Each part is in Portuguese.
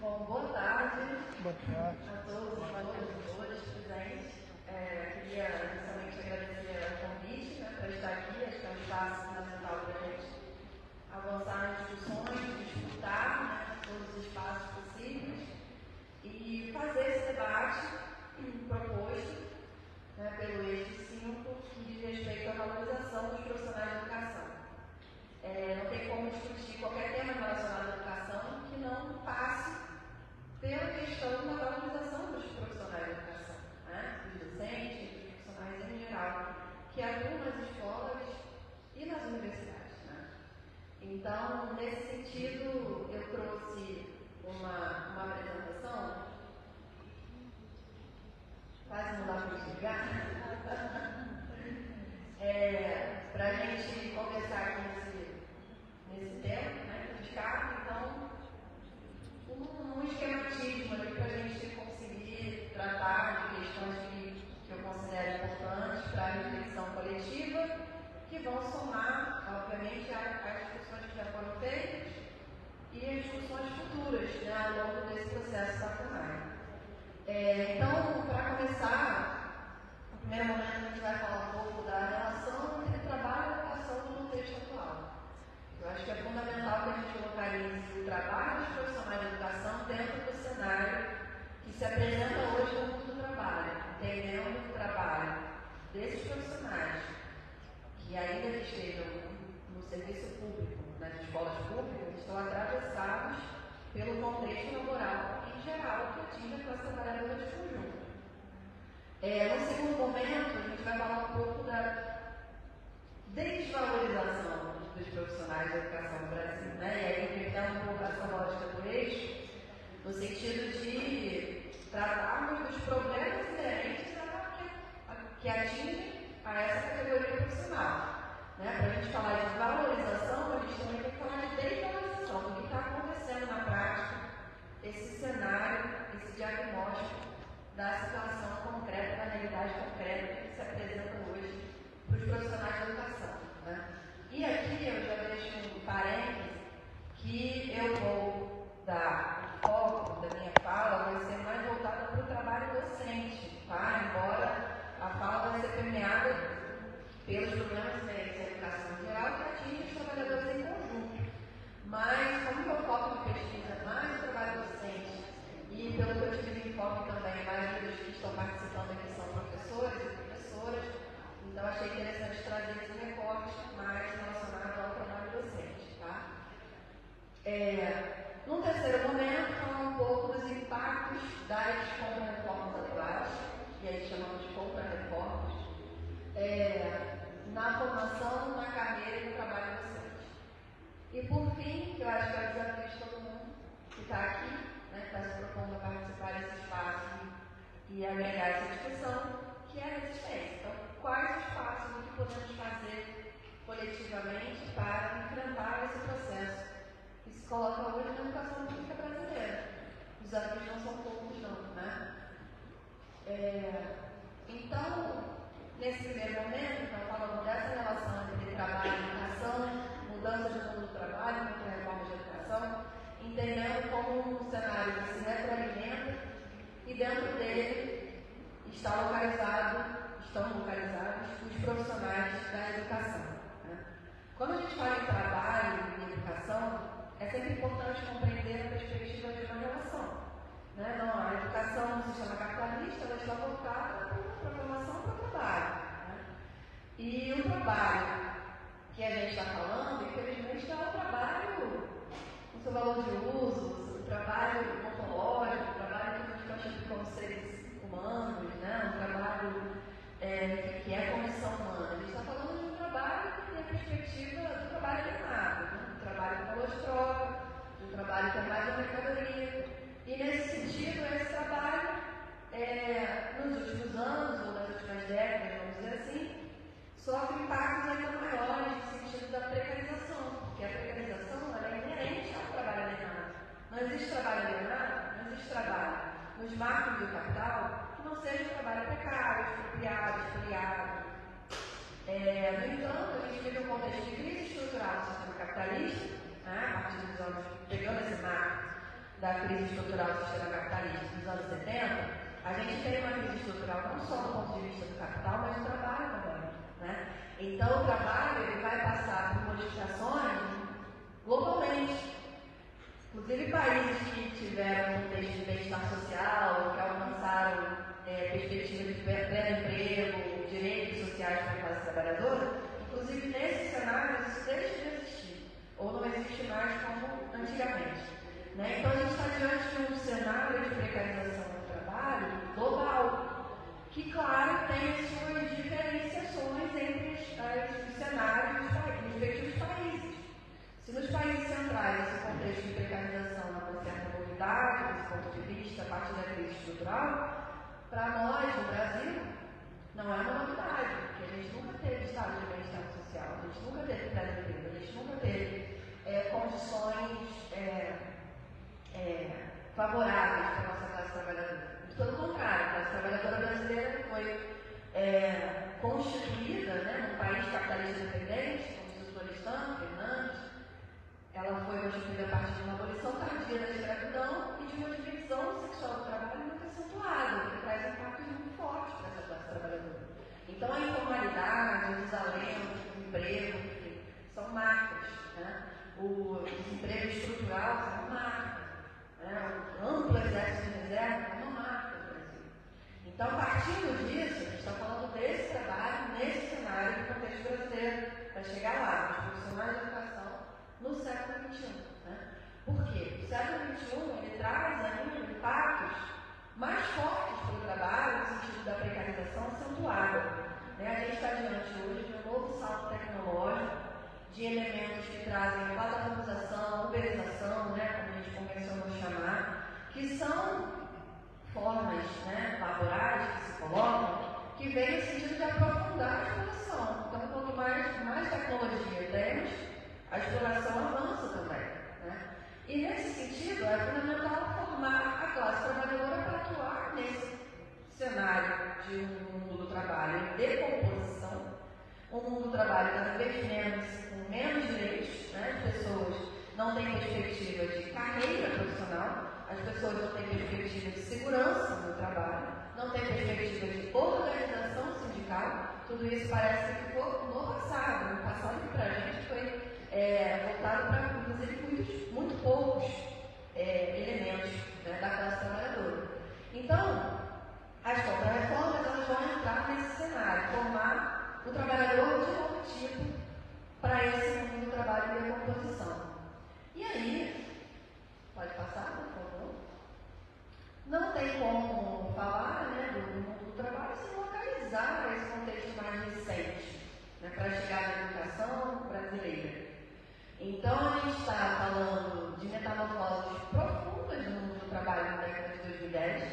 Bom, boa tarde. Boa tarde. A todos e todas presentes. Queria inicialmente agradecer o convite, para estar aqui. Acho que é um espaço fundamental para a gente avançar nas discussões, disputar todos os espaços possíveis e fazer esse debate proposto pelo eixo 5, que diz respeito à valorização dos profissionais de educação. Não tem como discutir qualquer tema relacionado à educação que não passe pela questão da valorização dos profissionais de educação, dos docentes, dos profissionais em geral, que atuam nas escolas e nas universidades. Então, nesse sentido, eu trouxe uma apresentação, quase não dá para explicar, para a gente conversar aqui nesse tempo, que cabe. Então, um esquematismo ali para a gente conseguir tratar de questões que eu considero importantes para a reflexão coletiva, que vão somar, obviamente, as discussões que já foram feitas e as discussões futuras ao longo desse processo da FUNAI. Então, para começar, no primeiro momento a gente vai falar um pouco da relação entre trabalho e educação no contexto atual. Eu acho que é fundamental que a gente localize o trabalho dos profissionais de educação dentro do cenário que se apresenta hoje no mundo do trabalho, entendendo o trabalho desses profissionais que ainda estejam no serviço público, nas escolas públicas, estão atravessados pelo contexto laboral em geral que atinge a classe trabalhadora de conjunto. No segundo momento, a gente vai falar um pouco da desvalorização dos profissionais de educação no Brasil, e aí invertendo um pouco essa lógica do eixo, no sentido de tratarmos dos problemas inerentes que atingem a essa categoria profissional. Para a gente falar de valorização, a gente também tem que falar de desvalorização, do que está acontecendo na prática, esse cenário, esse diagnóstico da situação concreta, da realidade concreta que se apresenta hoje para os profissionais de educação. E aqui eu já deixo um parênteses que eu vou dar o foco da minha fala, vai ser mais voltada para o trabalho docente, embora a fala vai ser permeada pelos problemas inerentes à educação em geral que atingem os trabalhadores em conjunto. Mas, como meu foco de pesquisa é mais o trabalho docente, e pelo que eu tive de enfoque também, mais dos que estão participando aqui são professores e professoras, então achei interessante trazer esse recorte mais relacionado ao trabalho docente. Num terceiro momento, falar um pouco dos impactos das contra-reformas atuais, e aí chamamos de contra-reformas, na formação, na carreira e no trabalho docente. E por fim, que eu acho que é o desafio de todo mundo que está aqui, que está se propondo a participar desse espaço e agregar essa discussão, que é a resistência. Então, quais os passos que podemos fazer coletivamente para enfrentar esse processo que se coloca hoje na educação pública brasileira? Os desafios não são poucos, não, Então, nesse primeiro momento, falando dessa relação entre trabalho e educação, mudança de mundo do trabalho, contra-reforma de educação, entendendo como um cenário que se retroalimenta e dentro dele estão localizados os profissionais da educação. Quando a gente fala em trabalho e em educação, é sempre importante compreender a perspectiva de uma relação. Não, a educação no sistema capitalista ela está voltada para a formação para o trabalho. E o trabalho que a gente está falando, infelizmente, é um trabalho com seu valor de uso, um trabalho ontológico, um trabalho que a gente constitui como seres humanos, um trabalho que é condição humana. A gente está falando de um trabalho que tem a perspectiva do trabalho alienado, do trabalho com valor de troca, do trabalho que é mais uma mercadoria. E nesse sentido, esse trabalho, nos últimos anos, ou nas últimas décadas, vamos dizer assim, sofre impactos ainda maiores no sentido da precarização, porque a precarização ela é inerente ao trabalho alienado. Não existe trabalho alienado, não existe trabalho nos marcos do capital que não seja um trabalho precário, expropriado, espoliado. No entanto, a gente vive um contexto de crise estrutural do sistema capitalista, a partir dos anos, pegando esse marco, da crise estrutural do sistema capitalista dos anos 70, a gente tem uma crise estrutural não só do ponto de vista do capital, mas do trabalho também. Né? Então, o trabalho ele vai passar por modificações globalmente. Inclusive, países que tiveram um contexto de bem-estar social, que alcançaram perspectivas de pleno emprego, direitos sociais para a classe trabalhadora, inclusive nesses cenários isso deixa de existir, ou não existe mais como antigamente. Né? Então, a gente está diante de um cenário de precarização do trabalho global, que, claro, tem as suas diferenciações entre os cenários dos respectivos países. Se nos países centrais esse contexto de precarização não tem certa novidade, desse ponto de vista, a partir da crise estrutural, para nós, no Brasil, não é uma novidade, porque a gente nunca teve estado de bem-estar social, a gente nunca teve pleno-emprego, a gente nunca teve condições favoráveis para a nossa classe trabalhadora. Pelo contrário, a classe trabalhadora brasileira foi constituída, né, num país capitalista independente, como diz o Florestan, Fernandes. Ela foi constituída a partir de uma abolição tardia da escravidão e de uma divisão sexual do trabalho muito acentuada, que traz impactos muito fortes para essa classe trabalhadora. Então, a informalidade, o desalento, o desemprego, enfim, são marcas. Né? O desemprego estrutural é uma marca. Né? O amplo exército de reserva é uma marca do Brasil. Então, partindo disso, a gente está falando desse trabalho, nesse cenário do contexto brasileiro, para chegar lá, os profissionais de educação, no século XXI. Né? Por quê? O século XXI ele traz ainda impactos mais fortes para o trabalho, no sentido da precarização acentuada. Né? A gente está diante hoje de um novo salto tecnológico, de elementos que trazem a plataformização, uberização, né, como a gente convencionou chamar, que são formas, né, laborais que se colocam, que vêm no sentido de aprofundar a exploração. Então, quanto mais tecnologia temos, a exploração avança também. Né? E nesse sentido, é fundamental formar a classe trabalhadora para atuar nesse cenário de um mundo do trabalho em decomposição, um mundo do trabalho cada vez com menos direitos, né? As pessoas não têm perspectiva de carreira profissional, as pessoas não têm perspectiva de segurança no trabalho, não têm perspectiva de organização sindical. Tudo isso parece que ficou no passado que para a gente foi voltado para, inclusive, muito poucos elementos, né, da classe trabalhadora. Então, as contra-reformas elas vão entrar nesse cenário, formar o trabalhador de novo tipo para esse mundo do trabalho e da composição. E aí, pode passar, por favor? Não tem como falar, né, do mundo do trabalho sem localizar esse contexto mais recente, né, para chegar na educação brasileira. Então, a gente está falando de metamorfoses profundas no mundo do trabalho na década de 2010,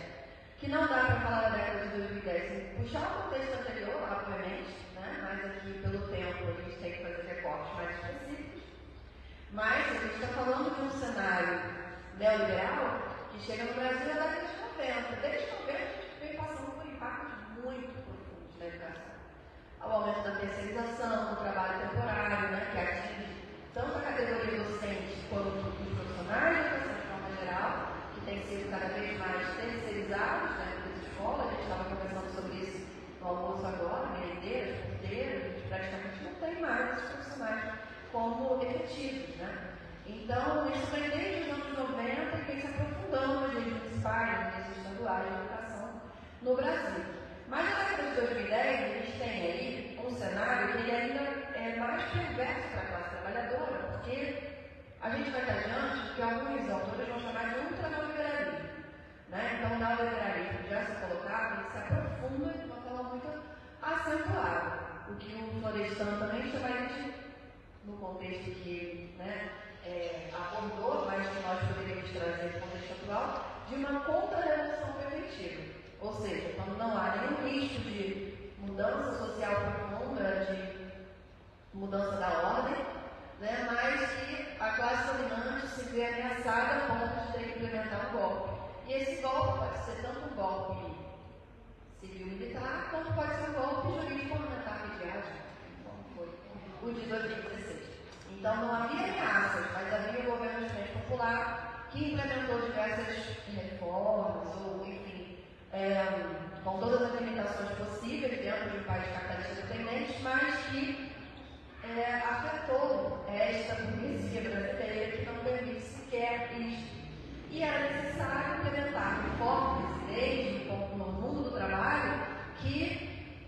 que não dá para falar da década de 2010 sem puxar o contexto anterior, obviamente, né? Mas aqui, pelo tempo, a gente tem que fazer recortes mais específicos. Mas a gente está falando de um cenário neoliberal que chega no Brasil na década de 90. Desde 90, a gente vem passando por impactos muito profundos na educação. Ao aumento da terceirização, do trabalho temporário, né, que atinge tanto a categoria docente quanto os profissionais de educação de forma geral, que tem sido cada vez mais terceirizados, né, nas escolas. A gente estava conversando sobre isso no almoço agora, merendeiras, porteiras, a gente praticamente não tem mais esses profissionais como efetivos. Né? Então, isso vem desde os anos 90 e vem se aprofundando nas leis municipais, nas leis estaduais de educação no Brasil. Mas na década de 2010, a gente tem aí um cenário que ainda é mais perverso para a classe trabalhadora, porque a gente vai estar diante do que alguns autores vão chamar de ultra-neoliberalismo. Né? Então, o neoliberalismo já se colocava, ele se aprofunda de uma forma muito acentuada. O que o Florestan também chamaria de, no contexto que abordou, mas que nós poderíamos trazer no contexto atual, de uma contra-revolução preventiva. Ou seja, quando não há nenhum risco de mudança social profunda, de mudança da ordem, né, mas que a classe dominante se vê ameaçada a ponto de ter que implementar um golpe. E esse golpe pode ser tanto um golpe civil-militar, quanto pode ser um golpe jurídico-parlamentar midiático, como foi o de 2016. Então não havia ameaças, mas havia um governo de frente popular que implementou diversas reformas, ou enfim, com todas as limitações possíveis dentro de um país capitalista dependente, mas que afetou esta burguesia brasileira que não permite sequer isto. E era necessário implementar reformas e leis no mundo do trabalho que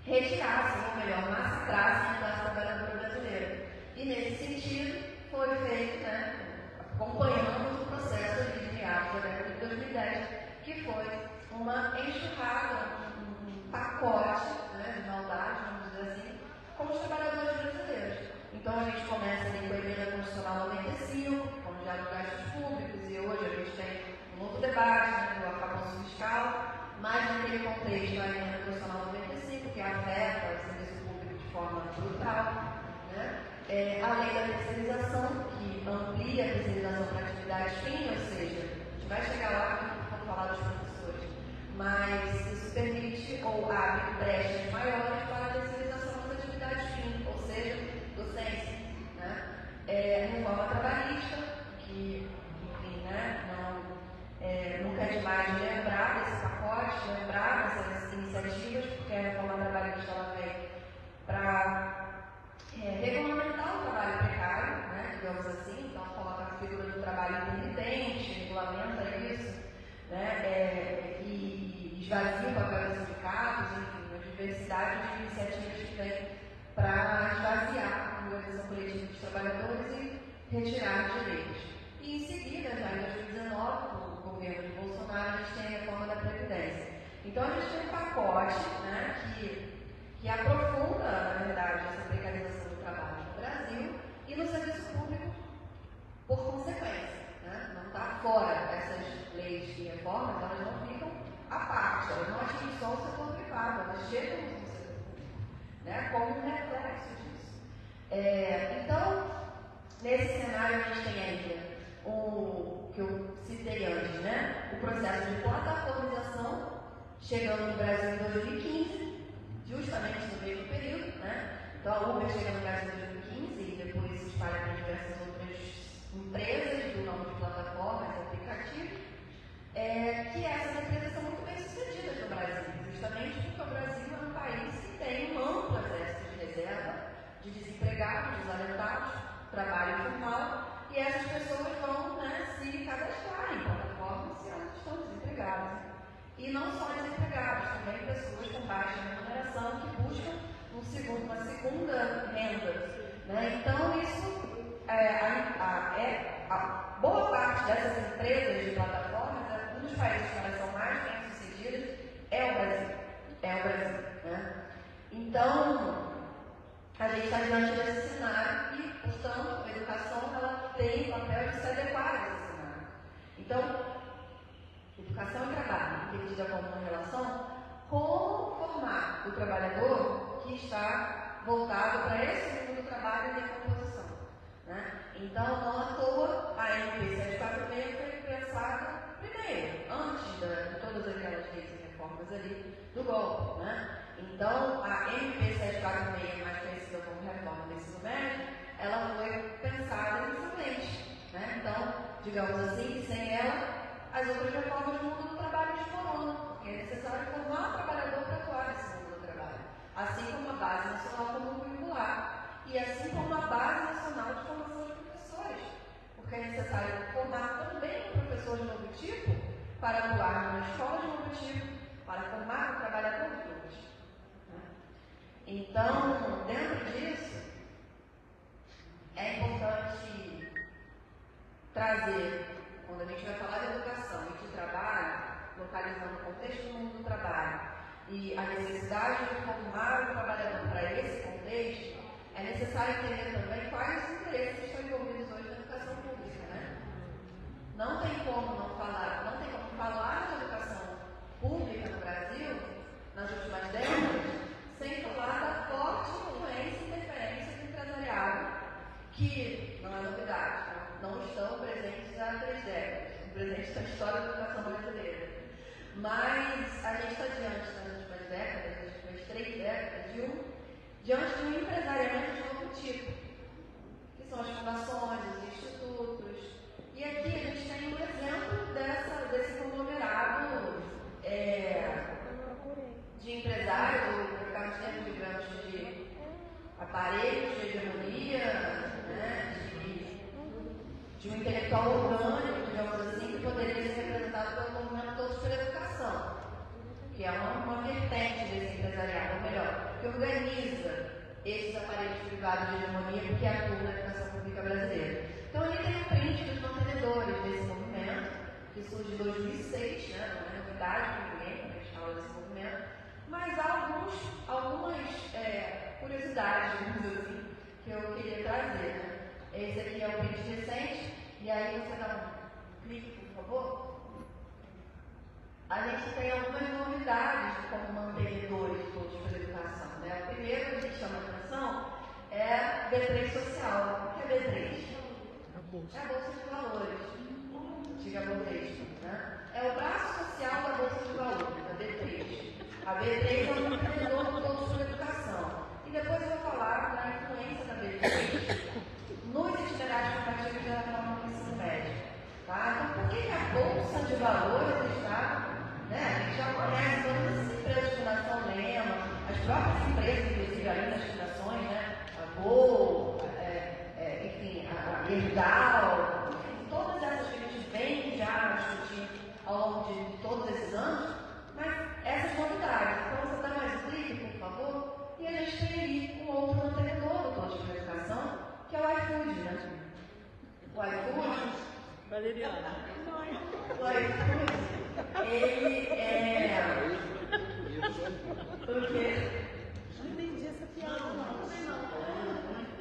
retirassem, ou melhor, massacrassem a classe trabalhadora brasileira. E nesse sentido foi feito, acompanhando o processo de meados da década de 2010, que foi uma enxurrada, um pacote de maldade, vamos dizer assim, com os trabalhadores brasileiros. Então a gente começa ali com a emenda constitucional 95, com o diálogo de gastos públicos, e hoje a gente tem um novo debate do arcabouço fiscal, mas naquele contexto a emenda constitucional 95, que afeta o serviço público de forma brutal, a lei da terceirização, que amplia a terceirização para atividades fim, ou seja, a gente vai chegar lá quando falar dos professores, mas isso permite ou abre brechas maiores para a terceirização das atividades fim, ou seja, docência, reforma trabalhista, que, enfim, nunca é demais lembrar desse pacote, lembrar dessas iniciativas, porque a reforma trabalhista ela vem para regulamentar o trabalho precário, digamos assim, então coloca a figura do trabalho intermitente, regulamenta isso, e esvazia o papel dos sindicatos, enfim, uma diversidade de iniciativas que vem para esvaziar a organização coletiva dos trabalhadores e retirar direitos. E em seguida, já em 2019, com o governo de Bolsonaro, a gente tem a reforma da Previdência. Então a gente tem um pacote que aprofunda, na verdade, essa precarização do trabalho no Brasil e no serviço público por consequência. Não está fora dessas leis e reformas, elas não ficam à parte, elas não atingem só o setor privado, elas chegam no setor público, como um reflexo disso. Então, nesse cenário a gente tem ainda o que eu citei antes, o processo de plataformização chegando no Brasil em 2015, justamente no mesmo período, Então a Uber chega no Brasil em 2015 e depois se espalha para diversas outras empresas do ramo de plataformas e aplicativos, que essas empresas são muito bem sucedidas no Brasil, justamente porque o Brasil é um país que tem um amplo exército de reserva, de desempregados, desalentados, trabalho informal, e essas pessoas vão se cadastrar em plataformas se elas estão desempregadas. E não só desempregados, também pessoas com baixa remuneração que buscam uma segunda renda. Então, isso, a boa parte dessas empresas de plataformas, um dos países que elas são mais bem-sucedidas é o Brasil. Então, a gente está diante desse cenário e, portanto, a educação ela tem o papel de se adequar a esse cenário. Então, educação e trabalho, entendida como uma relação, como formar o trabalhador que está voltado para esse mundo do trabalho e decomposição. Então, não à toa, a MP 746 foi pensada primeiro, antes de todas aquelas leis e reformas ali do golpe. Então, a MP 746, mais conhecida como reforma do ensino médio, ela foi pensada inicialmente. Então, digamos assim, sem ela, as outras reformas do mundo do trabalho desmoronam, porque é necessário formar o trabalhador para atuar nesse mundo do trabalho, assim como a Base Nacional Comum Curricular, e assim como a Base Nacional de Formação de Professores, porque é necessário formar também um professor de novo tipo para atuar numa escola de novo tipo, para formar um trabalhador de novo tipo. Então, dentro disso, é importante trazer, quando a gente vai falar de educação e de trabalho, localizando o contexto do mundo do trabalho e a necessidade de formar o trabalhador para esse contexto, é necessário entender também quais os interesses que estão envolvidos hoje na educação pública. Não tem como falar de educação pública no Brasil, nas últimas décadas, sem falar da forte influência e interferência do empresariado, que não é novidade, não estão presentes há 3 décadas, presentes na história da educação brasileira. Mas a gente está diante, nas últimas décadas, nas últimas 3 décadas, diante de um empresariamento de novo tipo, que são as fundações, os institutos. E aqui a gente tem um que é uma vertente desse empresariado, ou melhor, que organiza esses aparelhos privados de hegemonia que atuam na educação pública brasileira. Então, ele tem um print dos mantenedores desse movimento, que surge em 2006, né? Não é novidade para ninguém quando a gente fala desse movimento, mas há algumas curiosidades, digamos assim, que eu queria trazer. Né? Esse aqui é o print recente, e aí você dá um clique, por favor. A gente tem algumas novidades como mantenedores todos pela educação. Né? O primeiro que a gente chama a atenção é B3 Social. O que é B3? É a Bolsa de Valores, antiga Bovespa. Né? É o braço social da Bolsa de Valores, a B3. A B3 é um mantenedor de todos pela educação. E depois eu vou falar da influência da B3 nos itinerários comparativos da reforma do ensino médio. Tá? Então, por que a Bolsa de Valores do Estado, né? A gente já conhece todas as empresas de Fundação Lema, as próprias empresas, inclusive, além das fundações, né? A Gol, enfim, a Herdal, enfim, todas essas que a gente vem já discutindo ao longo de todos esses anos, mas essas novidades. Então, você dá mais um clique, por favor, e a gente tem ali um outro mantenedor do Todos pela Educação, que é o iFood, né? O iFood. Valeriana. O iFood, ele é. Porque. Não entendi essa piada, não.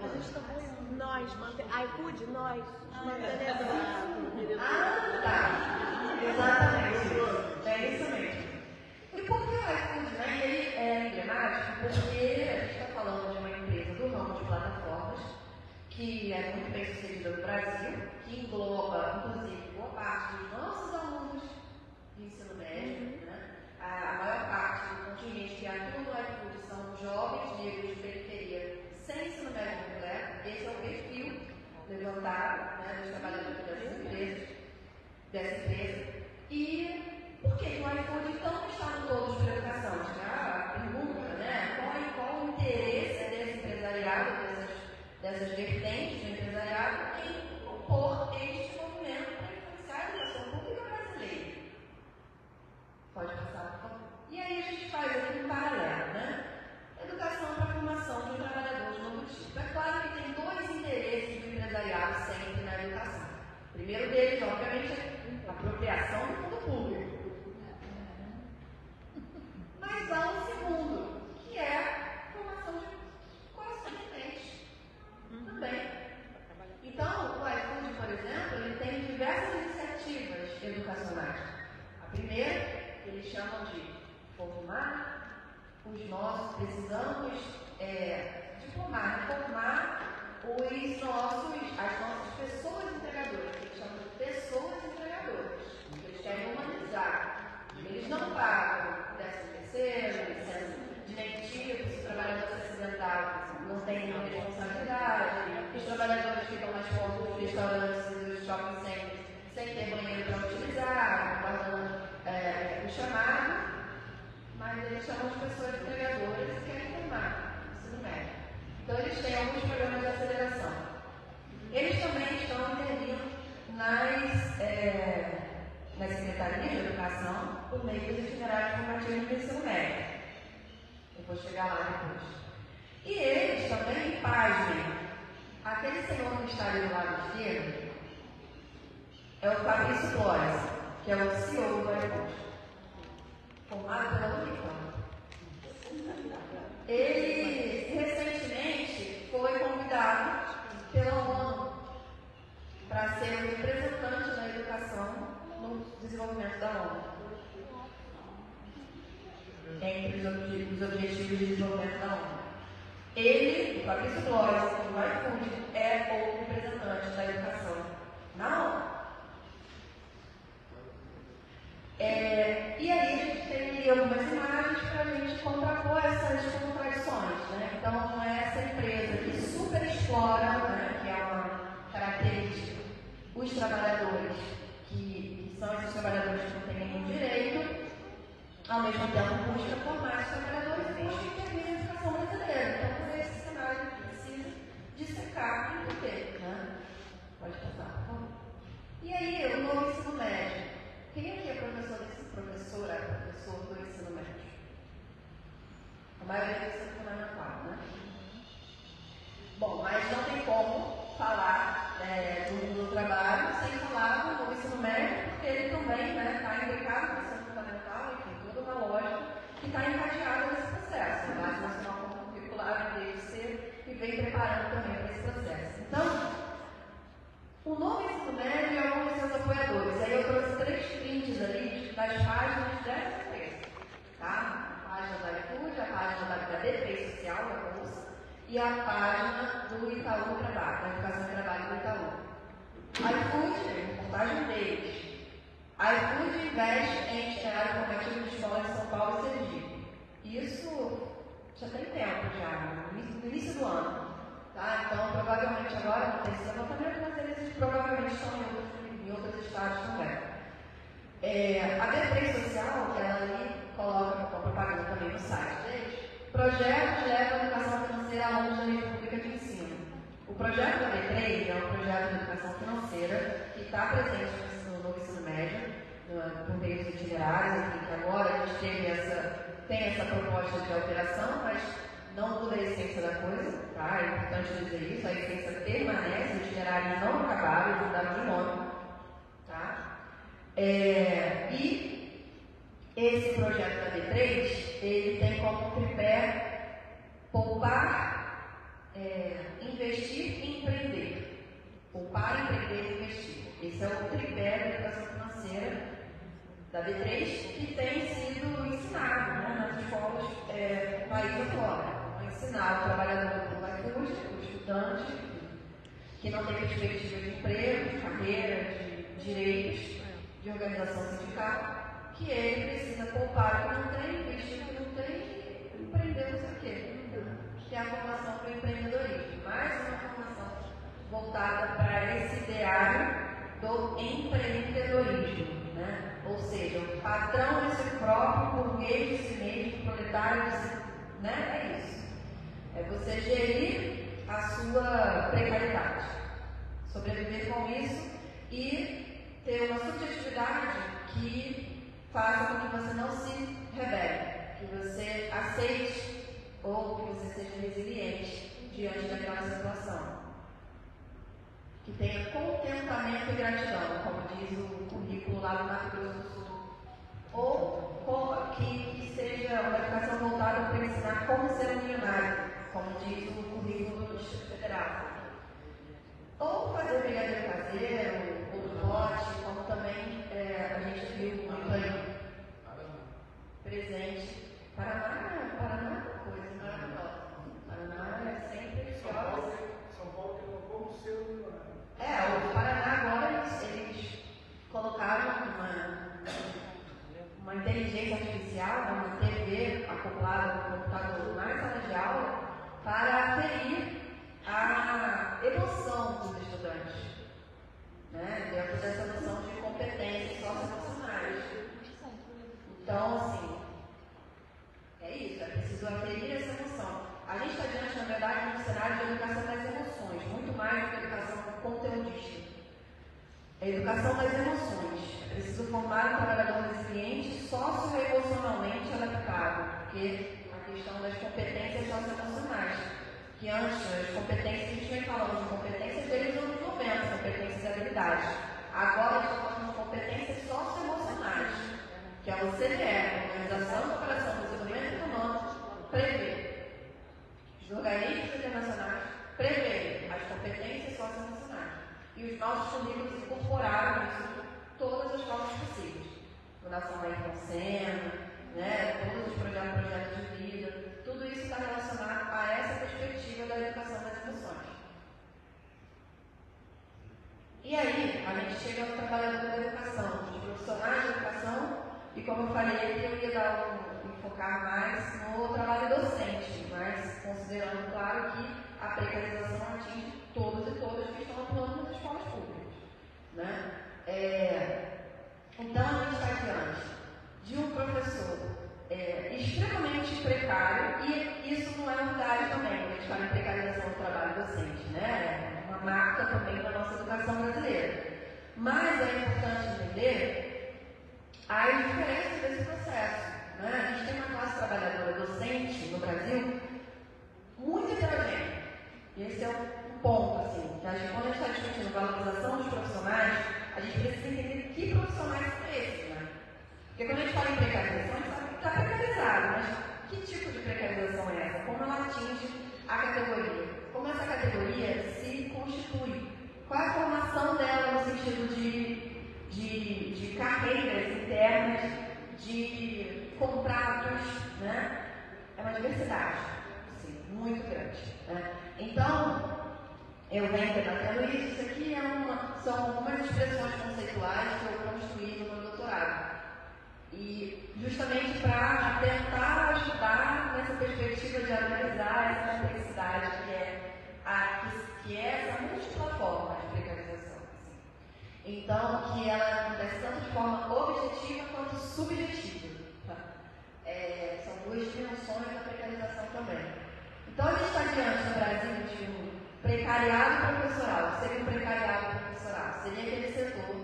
A gente tá boiando. Nós, iFood, nós, mantenedores. Ah, tá. Exatamente. É isso mesmo. E por que o iFood, né? Ele é emblemático porque a gente está falando de uma empresa do ramo de plataformas que é muito bem sucedida no Brasil, que engloba, inclusive, boa parte dos nossos alunos de ensino médio. Né? A maior parte do contingente que atua no iFood são jovens negros de periferia sem ensino médio completo. Esse é o perfil levantado, né, dos trabalhadores dessa empresa. E por que o iFood então está no Todos pela Educação? Já pergunta, né? Qual o interesse desse empresariado, dessas vertentes do empresariado em compor este movimento para influenciar a educação pública brasileira? Pode passar, por favor. E aí a gente faz aqui um paralelo, né? Educação para a formação de um trabalhador de novo tipo. É claro que tem dois interesses do empresariado sempre na educação. O primeiro deles, obviamente, é a apropriação do fundo público. Mas há um segundo, que é a formação de correspondentes também. Então, o iFood, por exemplo, ele tem diversas iniciativas educacionais. A primeira, eles chamam de formar os nossos, precisamos formar as nossas pessoas entregadoras, que eles chamam de pessoas entregadoras. Eles querem humanizar. Eles não pagam 13º, licença de negativo, se o trabalhador se acidentar não tem nenhuma responsabilidade, os trabalhadores ficam nas portas dos restaurantes e dos shopping centers sem ter banheiro para utilizar, guardando o chamado, mas eles chamam de pessoas entregadoras e querem formar ensino médio. Então, eles têm alguns programas de aceleração. Eles também estão intervindo nas secretarias de educação por meio dos itinerários formativos do ensino médio. Eu vou chegar lá depois. E eles também, pasmem, aquele senhor que está ali do lado esquerdo é o Fabrício Flores, que é o CEO do iFood, formado pela Unicamp. Ele recentemente foi convidado pela ONU para ser um representante da educação no desenvolvimento da ONU. Entre os objetivos de desenvolvimento da ONU. Ele, o Fabrício Flores, do iFood, é o representante da educação na ONU. E aí a gente tem algumas imagens para a gente contrapor essas contradições. Né? Então, essa empresa que super explora, né, que é uma característica, os trabalhadores, que são esses trabalhadores que não têm nenhum direito, ao mesmo tempo busca formar esses trabalhadores e busca intervir na educação brasileira. Então, esse cenário precisa dissecar e entender. Né? Pode passar, por favor. E aí, o novo ensino médio. Quem aqui é professor do ensino médio? trouxe 3 prints ali das páginas dessa empresa, tá? A página da iFood, a página da D3 Social, da Bolsa, e a página do Itaú Trabalho, da Educação e Trabalho do Itaú. A iFood, reportagem deles. A iFood investe em itinerário formativo de escolas de São Paulo e Sergipe. Isso já tem tempo, no início do ano. Tá? Então, provavelmente agora, no terceiro levantamento, mas eles provavelmente estão em outros estados também. A D3 Social, ela ali coloca com propaganda também no site deles, projetos levam a educação financeira a alunos da rede pública de ensino. O projeto da D3 é um projeto de educação financeira que está presente no ensino médio, por meio dos itinerários, enfim, que agora a gente tem essa proposta de alteração, mas não muda a essência da coisa, tá? É importante dizer isso, a essência permanece, os itinerários não acabaram, eles mudaram de nome, tá? E esse projeto da B3, ele tem como tripé poupar, investir e empreender. Poupar, empreender e investir. Esse é o tripé da educação financeira da B3, que tem sido ensinado, né, nas escolas do país afora. Ensinar o trabalhador do iFood, o estudante, que não tem perspectiva de emprego, de carreira, de direitos, de organização sindical, que ele precisa poupar o que não tem, investir o que não tem e empreender não sei o quê. Que é a formação para o empreendedorismo. Mais uma formação voltada para esse ideário do empreendedorismo. Né? Ou seja, o patrão de si próprio, burguês de si mesmo, proletário de si, né? É isso. É você gerir a sua precariedade, sobreviver com isso e ter uma subjetividade que faça com que você não se rebele, que você aceite ou que você seja resiliente diante daquela situação. Que tenha contentamento e gratidão, como diz o currículo lá do Mato Grosso do Sul. Ou que seja uma educação voltada para ensinar como ser um milionário, como diz o currículo do Distrito Federal. Ou fazer brigadeiro caseiro, ou do pote, como também a gente viu muito aí presente. Paraná é uma coisa maravilhosa. Paraná é sempre pior. São Paulo tem como ser um milionário. O Paraná agora eles colocaram uma inteligência artificial, uma TV acoplada no computador na sala de aula para aferir a emoção dos estudantes, né? Dentro dessa noção de competências socioemocionais. Então, assim, é isso, é preciso aferir essa emoção. A gente está diante, na verdade, de um cenário de educação das emoções, muito mais do que educação conteudista. É a educação das emoções. É preciso formar um trabalhador resiliente socio-emocionalmente adaptado, porque a questão das competências socioemocionais, que antes as competências, a gente vem falando de competências desde os anos 90, competências e habilidades. Agora a gente está falando de competências socioemocionais, que é o CDE, Organização de Cooperação do Desenvolvimento Humano, prevê. Os organismos internacionais prevêem as competências socioemocionais. E os nossos currículos incorporaram isso de todas as formas possíveis. Fundação Ayrton Senna, né, todos os projetos de vida, tudo isso está relacionado a essa perspectiva da educação das emoções. E aí, a gente chega ao trabalhador da educação, os profissionais de educação, e como eu falei, eu ia focar mais no trabalho docente, mas considerando, claro, que a precarização atinge todos e todas que estão atuando nas escolas públicas. Né? Então, a gente está diante de um professor extremamente precário, e isso não é novidade também, quando a gente fala em precarização do trabalho docente, né? É uma marca também da nossa educação brasileira. Mas é importante entender as diferenças desse processo. Né? A gente tem uma classe trabalhadora docente no Brasil muito heterogênea. E esse é um ponto, assim, que a gente, quando a gente está discutindo valorização dos profissionais, a gente precisa entender que profissionais são esses, né? Porque quando a gente fala em precarização, a gente sabe que está precarizado, mas que tipo de precarização é essa? Como ela atinge a categoria? Como essa categoria se constitui? Qual é a formação dela no sentido de de carreiras internas, de contratos, né? É uma diversidade, assim, muito grande. Né? Então, eu venho debatendo isso aqui são algumas expressões conceituais que eu construí no meu doutorado. E justamente para tentar ajudar nessa perspectiva de analisar essa complexidade que é essa múltipla forma de precarização. Assim. Então, que ela acontece tanto de forma objetiva quanto subjetiva. Tá? São duas dimensões da precarização também. Então, a gente está diante no Brasil de um precariado professoral. Seria um precariado professoral, seria aquele setor.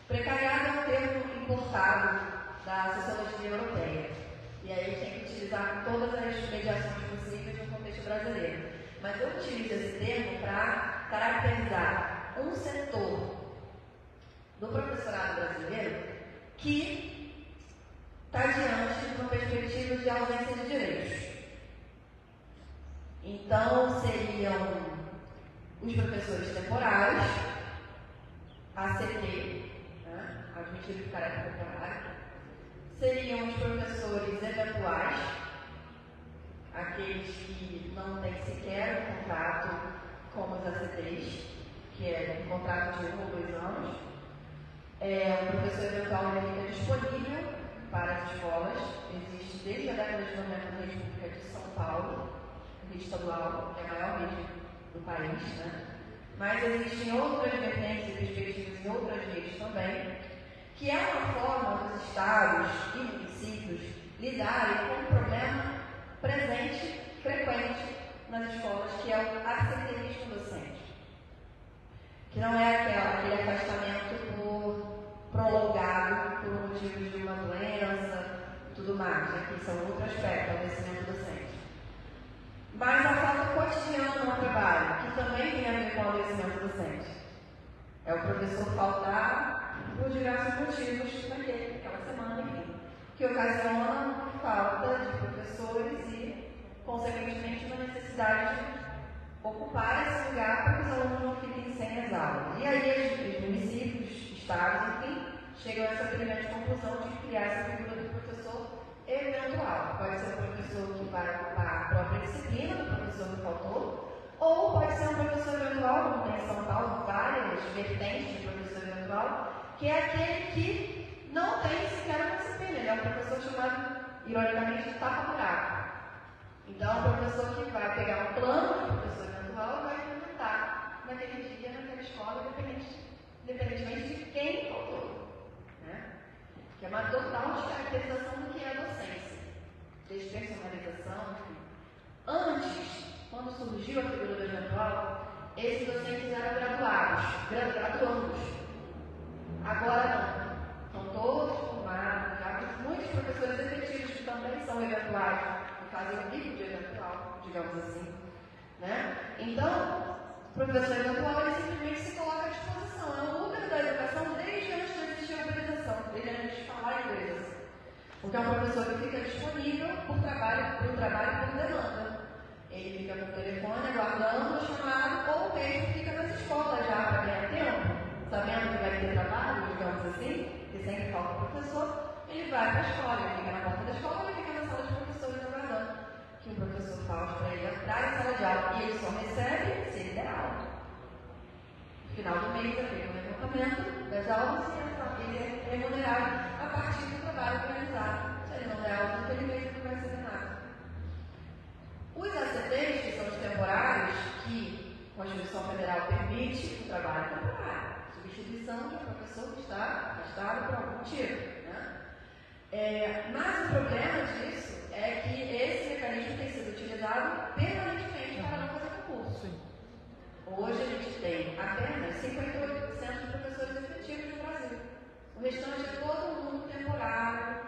Precariado é um termo importado da sociologia europeia. E aí tem que utilizar todas as mediações possíveis no contexto brasileiro. Mas eu utilizo esse termo para caracterizar um setor do professorado brasileiro que está diante de uma perspectiva de ausência de direitos. Então, seriam os professores temporários, ACT, né? Admitido de caráter temporário, seriam os professores eventuais, aqueles que não têm sequer um contrato como os ACTs, que é um contrato de 1 ou 2 anos. O professor eventual fica disponível para as escolas, existe desde a década de 90 na República de São Paulo, rede estadual, que é a maior rede do país, né? Mas existem outras vertentes e perspectivas em outras redes também, que é uma forma dos estados e municípios lidarem com um problema presente, frequente nas escolas, que é o absenteísmo docente. Que não é aquele afastamento prolongado por motivos de uma doença e tudo mais. Aqui são outro aspecto, o adoecimento docente. Mas a falta cotidiana no trabalho, que também tem a ver com o adoecimento docente. É o professor faltar por diversos motivos naquela semana, enfim, que ocasiona falta de professores e, consequentemente, uma necessidade de ocupar esse lugar para que os alunos não fiquem sem as aulas. E aí os municípios, estados, enfim, chegam a essa brilhante conclusão de criar essa figura do professor eventual. Pode ser um professor que vai ocupar a própria disciplina do professor que faltou, ou pode ser um professor eventual, como tem em São Paulo várias vertentes de professor eventual, que é aquele que não tem sequer uma disciplina. Ele é um professor chamado, ironicamente, de tapa-buraco. Então, é um professor que vai pegar um plano de professor eventual e vai implementar naquele dia, naquela escola, independentemente de quem faltou. Né? Que é uma total descaracterização do que é a docência. Despersonalização, enfim. Antes, quando surgiu a figura do eventual, esses docentes eram graduandos. Agora não. São todos formados, já muitos professores efetivos que também são eventuais, que fazem o bico de eventual, digamos assim. Né? Então, o professor eventual ele simplesmente se coloca à disposição. É um lugar da educação desde antes de existir a organização, desde antes de falar em organização. Porque é um professor que fica disponível para o trabalho por demanda. Ele fica no telefone aguardando o chamado, ou mesmo fica nas escolas já para ganhar tempo, sabendo que vai ter trabalho, digamos assim, que sempre falta o professor. Ele vai para a escola, ele fica na porta da escola, ele fica na sala de professores aguardando que o professor fale para ele entrar em sala de aula. E ele só recebe se ele der aula. No final do mês, é feito o levantamento das aulas e ele é remunerado a partir do trabalho realizado. Se ele não der aula naquele mês, ele não vai receber nada. Os ACTs, que são os temporários, que a Constituição Federal permite o trabalho temporário, substituição de um professor que está afastado por algum motivo. Né? Mas o problema disso é que esse mecanismo tem sido utilizado permanentemente para não fazer concurso. Hoje a gente tem apenas 58% de professores efetivos no Brasil. O restante é todo mundo temporário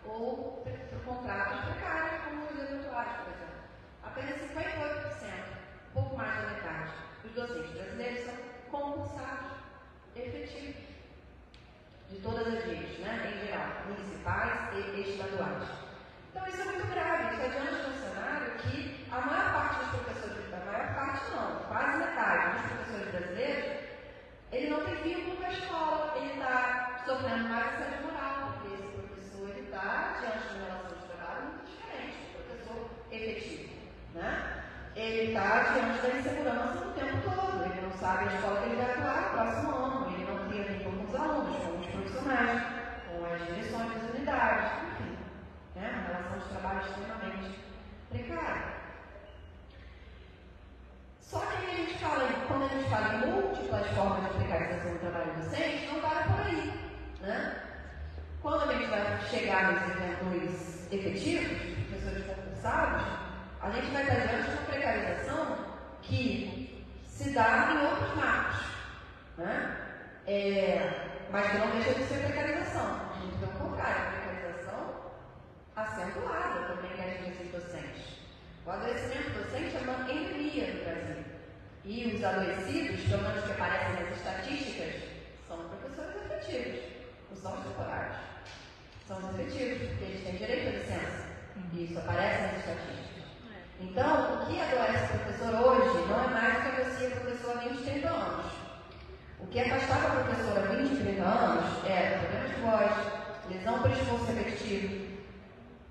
ou por contratos precários, como os eventuais, por exemplo. Apenas 58%, pouco mais da metade, dos docentes brasileiros são concursados efetivos, de todas as redes, né, em geral, municipais e estaduais. Então isso é muito grave, isso é diante de um cenário que a maior parte dos professores, a maior parte não, quase metade dos professores brasileiros, ele não tem vínculo com a escola, ele está sofrendo mais assédio moral, porque esse professor está diante de uma relação de trabalho muito diferente do professor efetivo, né? Ele está diante da insegurança o tempo todo, ele não sabe a escola que ele vai atuar no próximo ano, ele não cria vínculo com os alunos, com os profissionais, com as direções das unidades, enfim, né? Uma relação de trabalho extremamente precária. Só que a gente fala, quando a gente fala em múltiplas formas de precarização do trabalho docente, não para por aí, né? Quando a gente vai chegar nos eventos efetivos, professores concursados, a gente vai estar diante de uma precarização que se dá em outros marcos, né? Mas que não deixa de ser precarização. Muito pelo contrário, a precarização acentuada também das agências docentes. O adoecimento docente é uma endemia no Brasil. E os adoecidos, pelo menos que aparecem nas estatísticas, são professores efetivos, não são os temporários. São os efetivos, porque eles têm direito à licença. E isso aparece nas estatísticas. Então, o que adoece o professor hoje não é mais o que adoecia o professor há 20, 30 anos. O que afastava o professor há 20, 30 anos é problemas de voz, lesão por esforço repetitivo,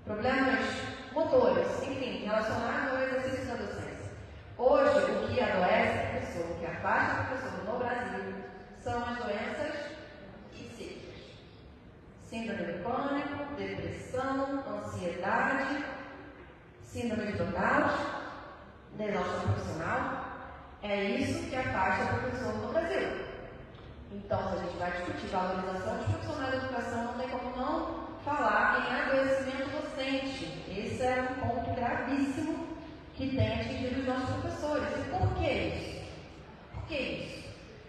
problemas motores, enfim, relacionados ao exercício da docência. Hoje, o que adoece o professor, o que afasta o professor no Brasil, são as doenças psíquicas. Síndrome do pânico, depressão, ansiedade, síndrome de burnout, exaustão profissional. É isso que afasta o professor no Brasil. Então, se a gente vai discutir valorização dos profissionais da educação, não tem como não falar em adoecimento docente. Esse é um ponto gravíssimo que tem atingido os nossos professores. E por que isso? Por que isso?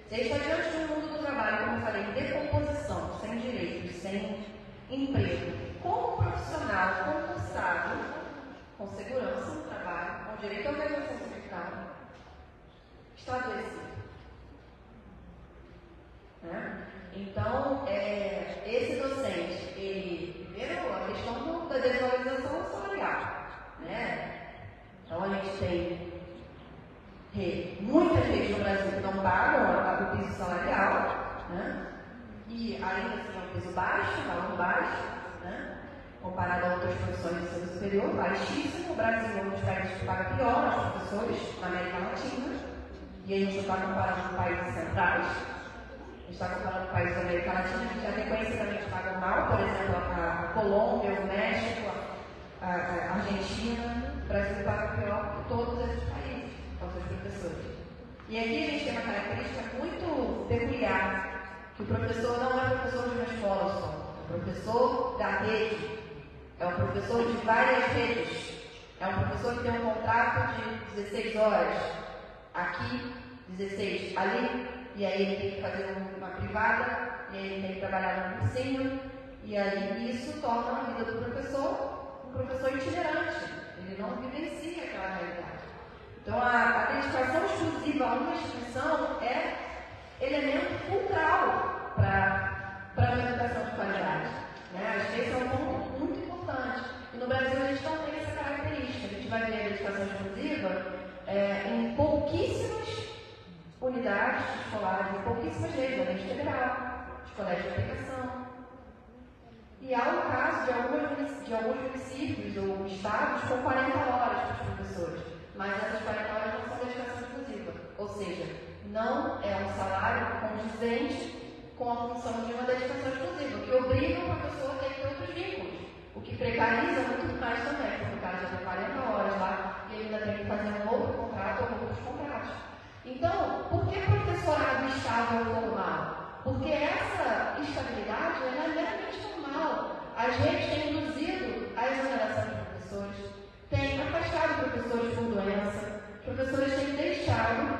Se ele está diante de um mundo do trabalho, como eu falei, em decomposição, sem direitos, sem emprego, como profissional concursado, com segurança no trabalho, com direito ao redução sindical, está adoecido. Né? Então, esse docente, ele primeiro a questão da desvalorização salarial, né? Então a gente tem muitas redes no Brasil que não pagam o piso salarial, né? E ainda assim é um piso baixo, valor baixo, né? Comparado a outras profissões de ensino superior, baixíssimo. O Brasil é um dos países que paga pior aos professores na América Latina, e a gente está comparando com países centrais. A gente está comparando países da América Latina, a gente já reconhecidamente paga mal, por exemplo, a Colômbia, o México, a Argentina. O Brasil paga pior que todos esses países, aos seus professores. E aqui a gente tem uma característica muito peculiar, que o professor não é professor de uma escola só, é o professor da rede, é um professor de várias redes, é um professor que tem um contrato de 16 horas, aqui 16, ali, e aí ele tem que fazer uma privada, e aí ele tem que trabalhar no cursinho, e aí isso torna a vida do professor um professor itinerante, ele não vivencia aquela realidade. Então a dedicação exclusiva a uma instituição é elemento fulcral para uma educação de qualidade. Né? Acho que esse é um ponto muito importante. E no Brasil a gente não tem essa característica. A gente vai ver a dedicação exclusiva em pouquíssimas unidades escolares, em pouquíssimas redes, a rede federal, de colégio de aplicação. E há o caso de alguns municípios ou estados com 40 horas para os professores, mas essas 40 horas não são dedicação exclusiva, ou seja, não é um salário condizente com a função de uma dedicação exclusiva, o que obriga o professor a ter que ter outros vínculos, o que precariza muito mais também, porque o cara já tem 40 horas lá e ele ainda tem que fazer um outro contrato ou outros contratos. Então, por que professorado estável formal? Porque essa estabilidade é meramente formal. As redes têm induzido a exoneração de professores, têm afastado professores por doença, professores têm deixado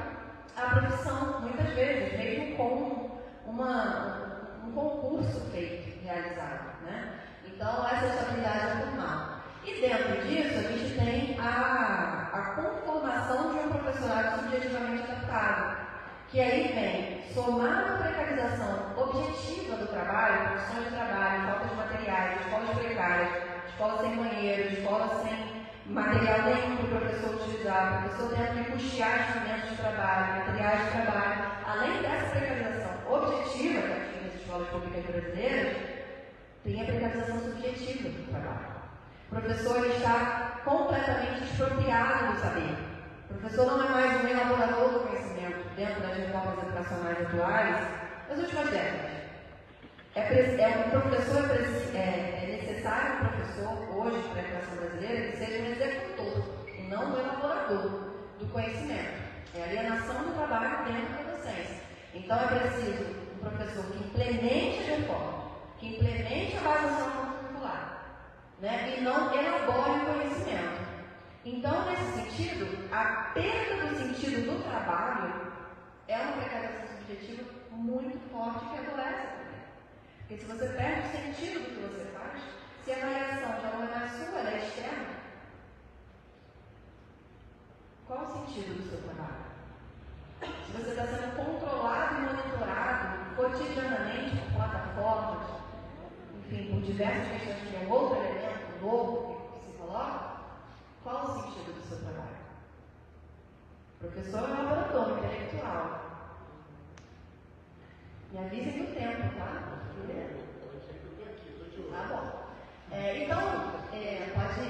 a profissão, muitas vezes, mesmo com um concurso feito, realizado. Né? Então, essa estabilidade é formal. E dentro disso, a gente tem a conformação de um professorado subjetivamente adaptado, que aí vem somar a precarização objetiva do trabalho, condições de trabalho, falta de materiais, escolas precárias, escolas sem banheiro, escolas sem material nenhum para o professor utilizar, o professor tendo que custear instrumentos de trabalho, materiais de trabalho, além dessa precarização objetiva que atinge as escolas escolas públicas brasileiras, tem a precarização subjetiva do trabalho. O professor está completamente expropriado do saber. O professor não é mais um elaborador do conhecimento dentro das reformas educacionais atuais das últimas décadas. É necessário um professor, hoje, para a educação brasileira, que seja um executor e não um elaborador do conhecimento. É a alienação do trabalho dentro da docência. Então, é preciso um professor que implemente a reforma, que implemente a avaliação curricular, né? E não elabore o conhecimento. Então, nesse sentido, a perda do sentido do trabalho é uma precarização subjetiva muito forte que adoece também. Porque se você perde o sentido do que você faz, se a avaliação já não é sua, ela é externa, qual o sentido do seu trabalho? Se você está sendo controlado e monitorado cotidianamente por plataformas, enfim, por diversas questões que é um outro elemento novo que se coloca, qual o sentido do seu trabalho? O professor é um laboratório intelectual. Me avisem do tempo, tá? Tá bom. Então, pode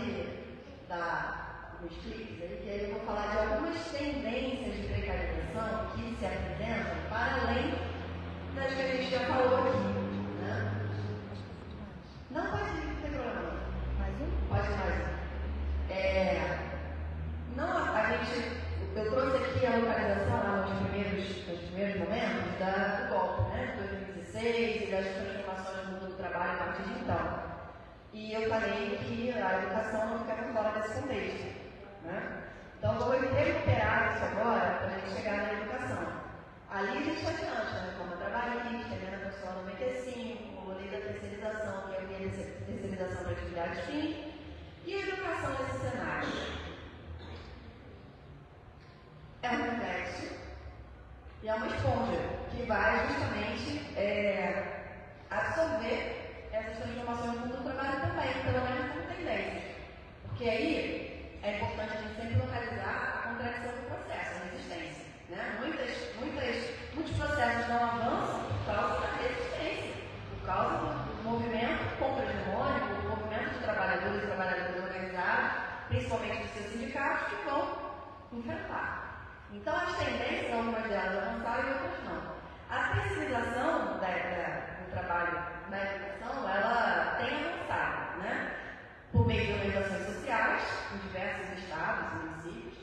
dar os cliques aí, que aí eu vou falar de algumas tendências de precarização que se apresentam para além das que a gente já falou aqui. Né? Não, pode ir, não tem problema. Mais um? Pode mais um. Eu trouxe aqui a localização lá nos primeiros momentos do golpe, né, de 2016 e das transformações no mundo do trabalho a partir de então. E eu falei que a educação não fica fora desse contexto. Né? Então, vou recuperar isso agora para a gente chegar na educação. Ali a gente está adiante, né? Reforma trabalhista, emenda constitucional 95, lei da terceirização, que é a lei da terceirização para atividades fins, e a educação nesse cenário. É um reflexo e é uma esponja que vai justamente absorver essas transformações no mundo do trabalho também, pelo menos como tendência. Porque aí é importante a gente sempre localizar a contradição do processo, a resistência. Né? Muitos processos não avançam por causa da resistência, por causa do movimento contra-hegemônico, do movimento de trabalhadores e trabalhadoras organizados, principalmente dos seus sindicatos, que vão enfrentar. Então, as tendências, algumas delas avançaram e outras não. A terceirização do trabalho na educação, ela tem avançado, né? Por meio de organizações sociais, em diversos estados e municípios.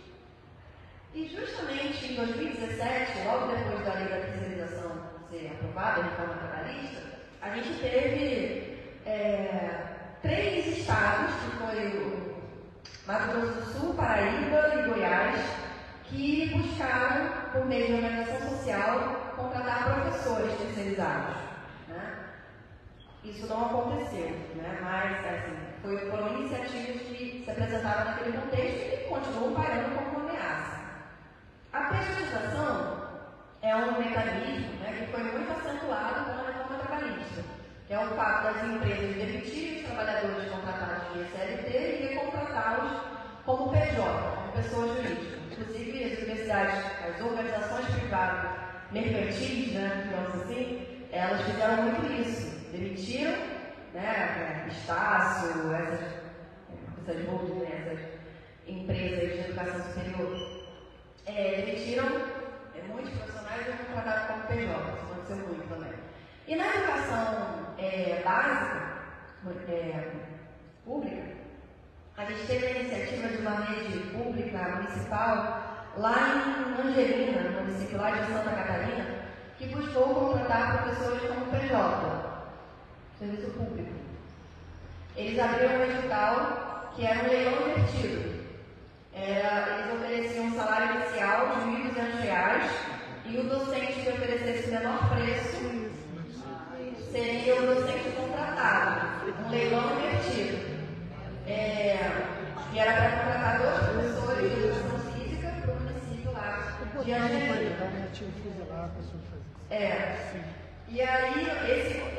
E justamente em 2017, logo depois da lei da terceirização ser aprovada, a reforma trabalhista, a gente teve 3 estados, que foi o Mato Grosso do Sul, Paraíba e Goiás, que buscaram, por meio de organização social, contratar professores terceirizados. Né? Isso não aconteceu, né? Mas assim, foram iniciativas que se apresentaram naquele contexto e que continuam pairando como uma ameaça. A pejotização é um mecanismo, né, que foi muito acentuado com a reforma trabalhista, que é o fato das empresas demitirem os trabalhadores contratados via CLT e recontratá-los como PJ, como pessoa jurídica. Inclusive, as universidades, as organizações privadas mercantis, né, digamos assim, elas fizeram muito isso. Demitiram, né, Estácio, essas holdings, né, essas empresas de educação superior. Demitiram muitos profissionais e contrataram como PJ, isso aconteceu muito também. E na educação básica, pública, a gente teve a iniciativa de uma rede pública municipal lá em Angelina, no município lá de Santa Catarina, que buscou contratar professores como PJ, serviço público. Eles abriram um edital que era um leilão invertido. Eles ofereciam um salário inicial de R$ 1.200 e o docente que oferecesse o menor preço seria o docente contratado. Um leilão invertido. E era para contratar 2 professores de educação física para o município lá de Angelina. E aí,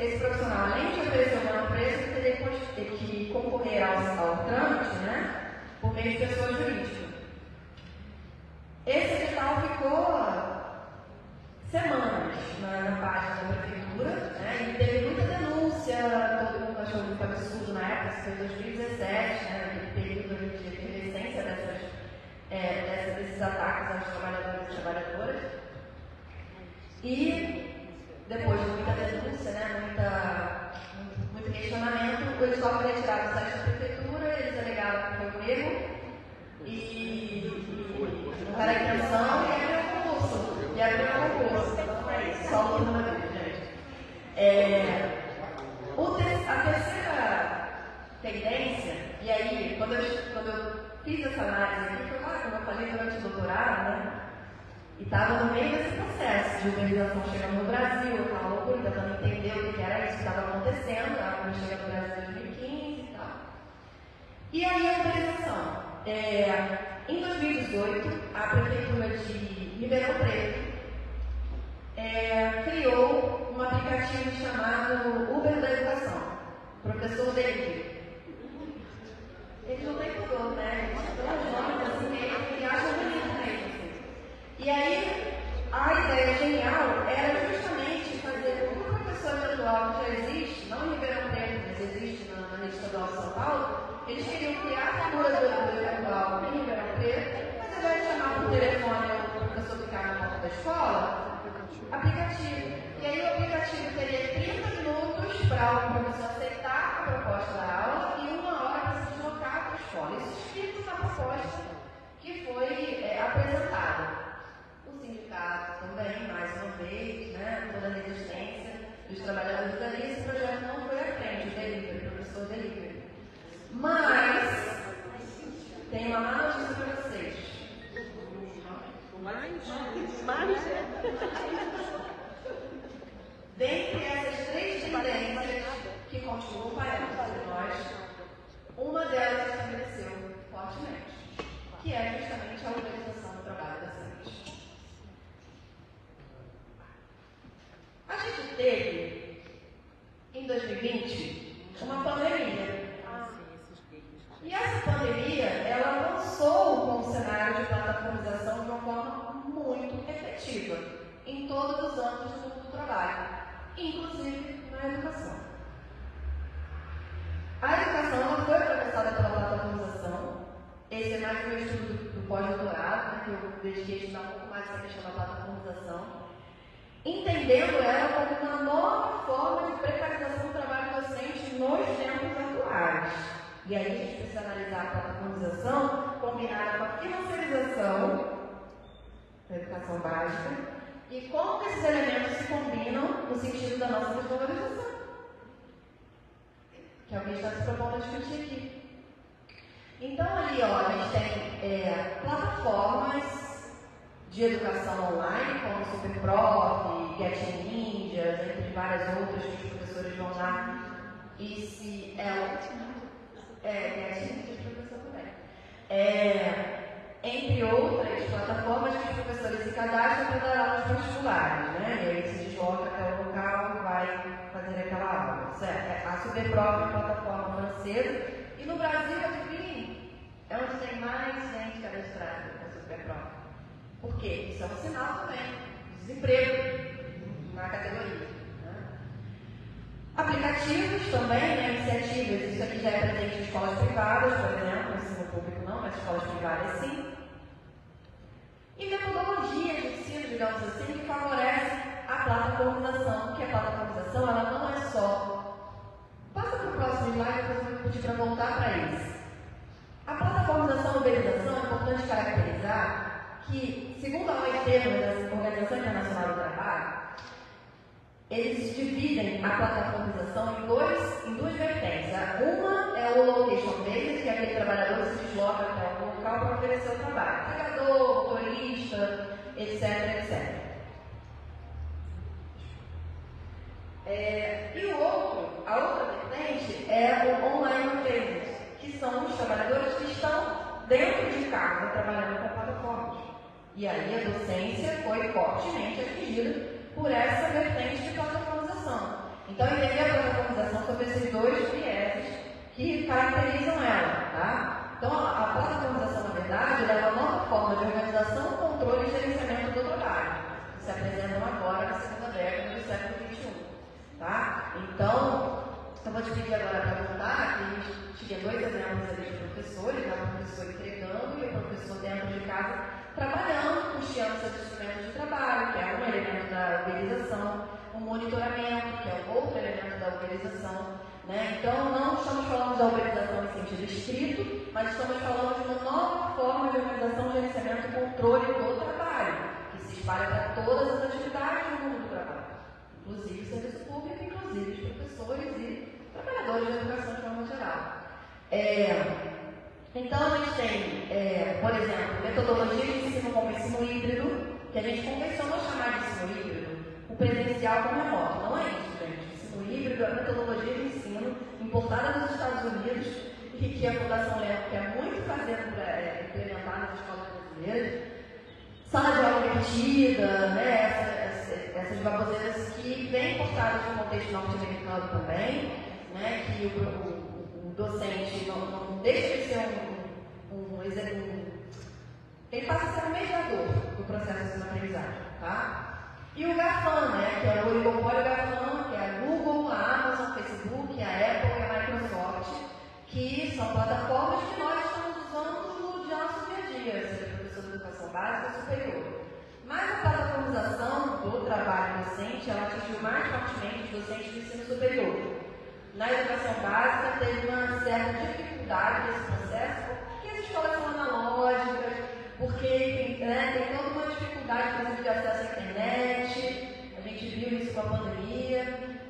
esse profissional, além de oferecer o menor preço, teria que concorrer ao trâmite, né, por meio de pessoa jurídica. Esse edital ficou semanas na página da prefeitura, né, e foi em 2017, né, naquele período de efervescência desses ataques aos trabalhadores e trabalhadoras. E depois de muita denúncia, né, muito questionamento, o edital foi retirado do site da prefeitura, eles alegaram que foi um erro e não era a intenção e abriu um concurso. Então é isso, só o número dele, gente. A terceira tendência, e aí, quando eu fiz essa análise aqui, foi lá, como eu falei, durante o doutorado, né? E estava no meio desse processo de urbanização chegando no Brasil, eu estava louco, tentando entender o que era isso que estava acontecendo, quando chega no Brasil em 2015 e tal. E aí a urbanização. Em 2018, a Prefeitura de Ribeirão Preto criou um aplicativo chamado Uber da Educação, Professor Delivery. Eles não têm pudor, né? Eles dão os nomes assim, que acham bonito mesmo. Assim. E aí, a ideia genial era justamente fazer uma professora virtual que já existe, não em Ribeirão Preto, mas existe na rede estadual de São Paulo. Eles queriam criar a figura do virtual em Ribeirão Preto, mas ao invés de chamar por telefone o professor ficar na porta da escola, aplicativo. E aí o aplicativo teria 30 minutos para o professor aceitar a proposta da aula e 1 hora para se deslocar para a escola. Isso escrito na proposta que foi apresentada. O sindicato também, mais uma vez, né, toda a resistência dos trabalhadores ali, esse projeto não foi à frente, o delivery, professor delivery. Mas tem uma má notícia para vocês. Dentre essas 3 tendências que continuam pairando entre nós, uma delas se estabeleceu fortemente, que é justamente a organização do trabalho da saúde. A gente teve, em 2020, uma pandemia. E essa pandemia, ela avançou com o cenário de plataformização de uma forma muito efetiva em todos os âmbitos do mundo do trabalho, inclusive na educação. A educação ela foi atravessada pela plataformização. Esse é mais um estudo do pós-doutorado, né, que eu dediquei a estudar um pouco mais essa questão da plataformização, entendendo ela como uma nova forma de precarização do trabalho docente nos tempos atuais. E aí a gente precisa analisar a plataformização combinada com a financiarização da educação básica e como esses elementos se combinam no sentido da nossa desvalorização, que é o que a gente está se propondo a discutir aqui. Então ali, a gente tem plataformas de educação online, como Superprof, Get Ninjas, entre várias outras que os professores vão lá e se professor também. Entre outras plataformas que os professores se cadastram para dar aulas particulares, né? E aí se desloca até o local e vai fazer aquela aula, certo? A Superprof é uma plataforma francesa e no Brasil, adivinhem, é onde tem mais gente cadastrada na Superprof. Por quê? Isso é um sinal também de desemprego na categoria. Aplicativos também, né, iniciativas, isso aqui já é presente em escolas privadas, por exemplo, ensino público não, mas escolas privadas sim. E metodologias de ensino, digamos assim, que favorecem a plataformização, que a plataformização ela não é só... Passa para o próximo slide, depois eu vou pedir para voltar para eles. A plataformização e uberização é importante caracterizar que, segundo a OIT, a Organização Internacional do Trabalho, eles dividem a plataformização em duas vertentes. Uma é o location based, que é aquele trabalhador que se desloca até o local para oferecer o trabalho. Pagador, motorista, etc, etc. E a outra vertente é o online based, que são os trabalhadores que estão dentro de casa trabalhando com plataformas. E aí a docência foi fortemente atingida por essa vertente de plataformização. Então, entender a plataformização sobre esses 2 vieses que caracterizam ela, tá? Então, a plataformização, na verdade, é uma nova forma de organização, controle e gerenciamento do trabalho, que se apresentam agora na segunda década do século XXI, tá? Então, eu vou te pedir agora para voltar, que gente tinha 2 exemplos ali de professores, né? O professor entregando e o professor dentro de casa trabalhando, custeando seus instrumentos de trabalho, que é um elemento da organização, o monitoramento, que é o outro elemento da organização. Né? Então, não estamos falando da organização em sentido estrito, mas estamos falando de uma nova forma de organização, gerenciamento e controle do trabalho, que se espalha para todas as atividades do mundo do trabalho, inclusive serviço público, inclusive os professores e trabalhadores da educação de forma geral. Então, a gente tem, por exemplo, metodologia de ensino como ensino híbrido, que a gente convencionou chamar de ensino híbrido, o presencial com remoto. Não é isso, gente. Ensino híbrido é a metodologia de ensino importada dos Estados Unidos e que a Fundação Lehman quer muito fazer para implementar nas escolas brasileiras. Sala de aula invertida, né? Essas baboseiras que vêm importadas no contexto norte-americano também, né? Que o docente não deixa de ser ele passa a ser um mediador do processo de ensino-aprendizagem, tá? E o GAFAM, né? Que é o oligopólio GAFAM, que é a Google, a Amazon, o Facebook, a Apple e a Microsoft, que são plataformas que nós estamos usando no nosso dia a dia, seja professor de educação básica ou superior. Mas a plataformização do trabalho docente, ela atingiu mais fortemente os docentes do ensino superior. Na educação básica, teve uma certa dificuldade nesse processo, porque as escolas são analógicas, porque tem toda uma dificuldade, inclusive, de acesso à internet, a gente viu isso com a pandemia,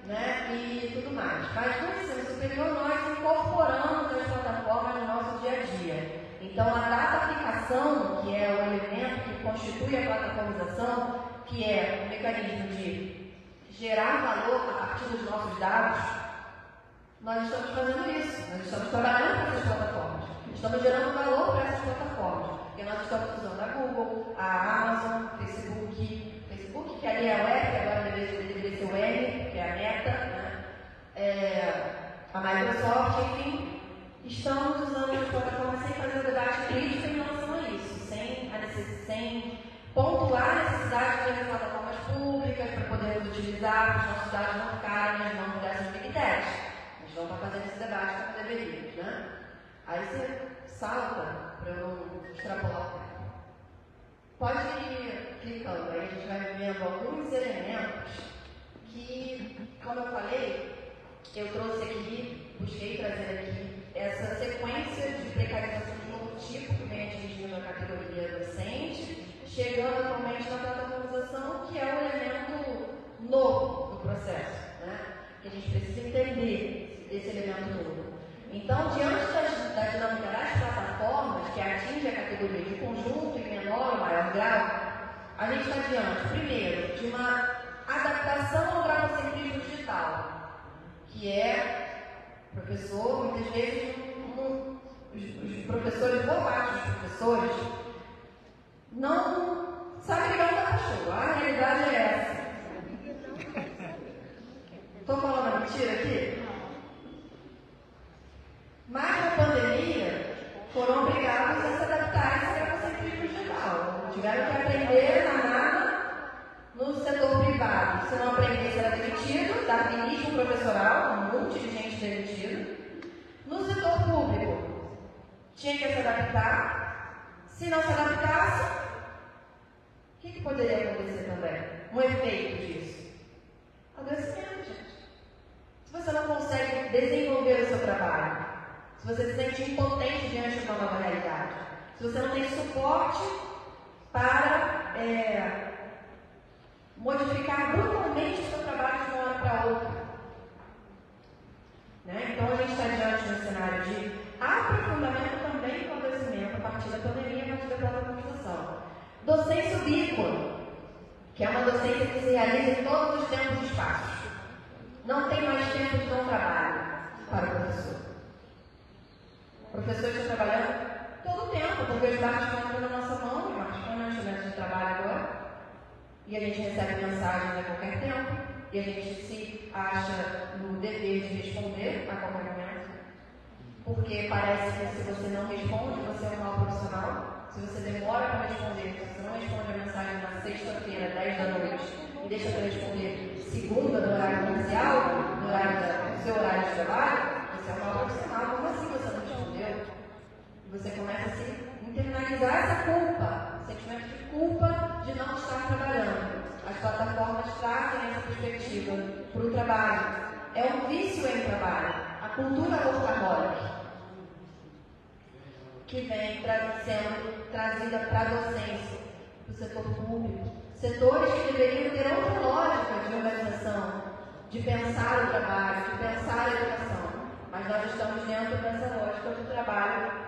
né, e tudo mais. Mas no ensino superior, nós incorporamos as plataformas no nosso dia a dia. Então, a data aplicação, que é o elemento que constitui a plataformização, que é o mecanismo de gerar valor a partir dos nossos dados, nós estamos fazendo isso, nós estamos trabalhando com essas plataformas, estamos gerando valor para essas plataformas, porque nós estamos usando a Google, a Amazon, Facebook, que ali é o F, agora deveria ser o M, que é a Meta, né? A Microsoft, enfim, estamos usando as plataformas sem fazer o debate crítico em relação a isso, sem pontuar a necessidade de ter plataformas públicas para podermos utilizar, os nossos dados não ficarem nas mãos dessas big techs. Não está fazendo esse debate como deveríamos, né? Aí você salta para eu não extrapolar o tempo. Pode ir clicando, aí a gente vai vendo alguns elementos que, como eu falei, eu trouxe aqui, busquei trazer aqui essa sequência de precarização de novo tipo que vem atingindo a categoria docente, chegando atualmente na plataformização, que é o elemento novo do processo, né? Que a gente precisa entender esse elemento novo. Então, diante da dinâmica das plataformas, que atinge a categoria de conjunto em menor ou maior grau, a gente está diante, primeiro, de uma adaptação ao grafocentrismo digital, que é professor, muitas vezes, os professores, boa parte dos professores, não sabem ligar um cachorro. A realidade é essa. Estou falando mentira aqui? Mas na pandemia foram obrigados a se adaptar a esse grafocentrismo digital. Tiveram que aprender a nada no setor privado. Se não aprendesse, era demitido, darwinismo professoral, um monte de gente demitido. No setor público, tinha que se adaptar. Se não se adaptasse, o que poderia acontecer também? Um efeito disso. Adoecimento, gente. Se você não consegue desenvolver o seu trabalho, se você se sente impotente diante de uma nova realidade, se você não tem suporte para modificar brutalmente o seu trabalho de uma hora para outra. Né? Então a gente está diante de um cenário de aprofundamento também do adoecimento a partir da pandemia, a partir da plataformização. Docência ubíqua, que é uma docência que se realiza em todos os tempos e espaços. Não tem mais tempo de não trabalho para o professor. O professor está trabalhando todo o tempo, porque os dados estão entrando na nossa mão, o smartphone é um instrumento de trabalho agora, e a gente recebe mensagens a qualquer tempo, e a gente se acha no dever de responder a qualquer momento, porque parece que se você não responde, você é um mau profissional. Se você demora para responder, se você não responde a mensagem na sexta-feira, 10 da noite, e deixa para responder segunda, no horário comercial, no horário do seu horário de trabalho, você é uma profissional, como assim você não respondeu? Você começa a se internalizar essa culpa, o sentimento de culpa de não estar trabalhando. As plataformas trazem essa perspectiva para o trabalho. É um vício em trabalho, a cultura workaholic, que vem sendo trazida para a docência, para o setor público. Setores que deveriam ter outra lógica de organização, de pensar o trabalho, de pensar a educação. Mas nós estamos dentro dessa lógica do trabalho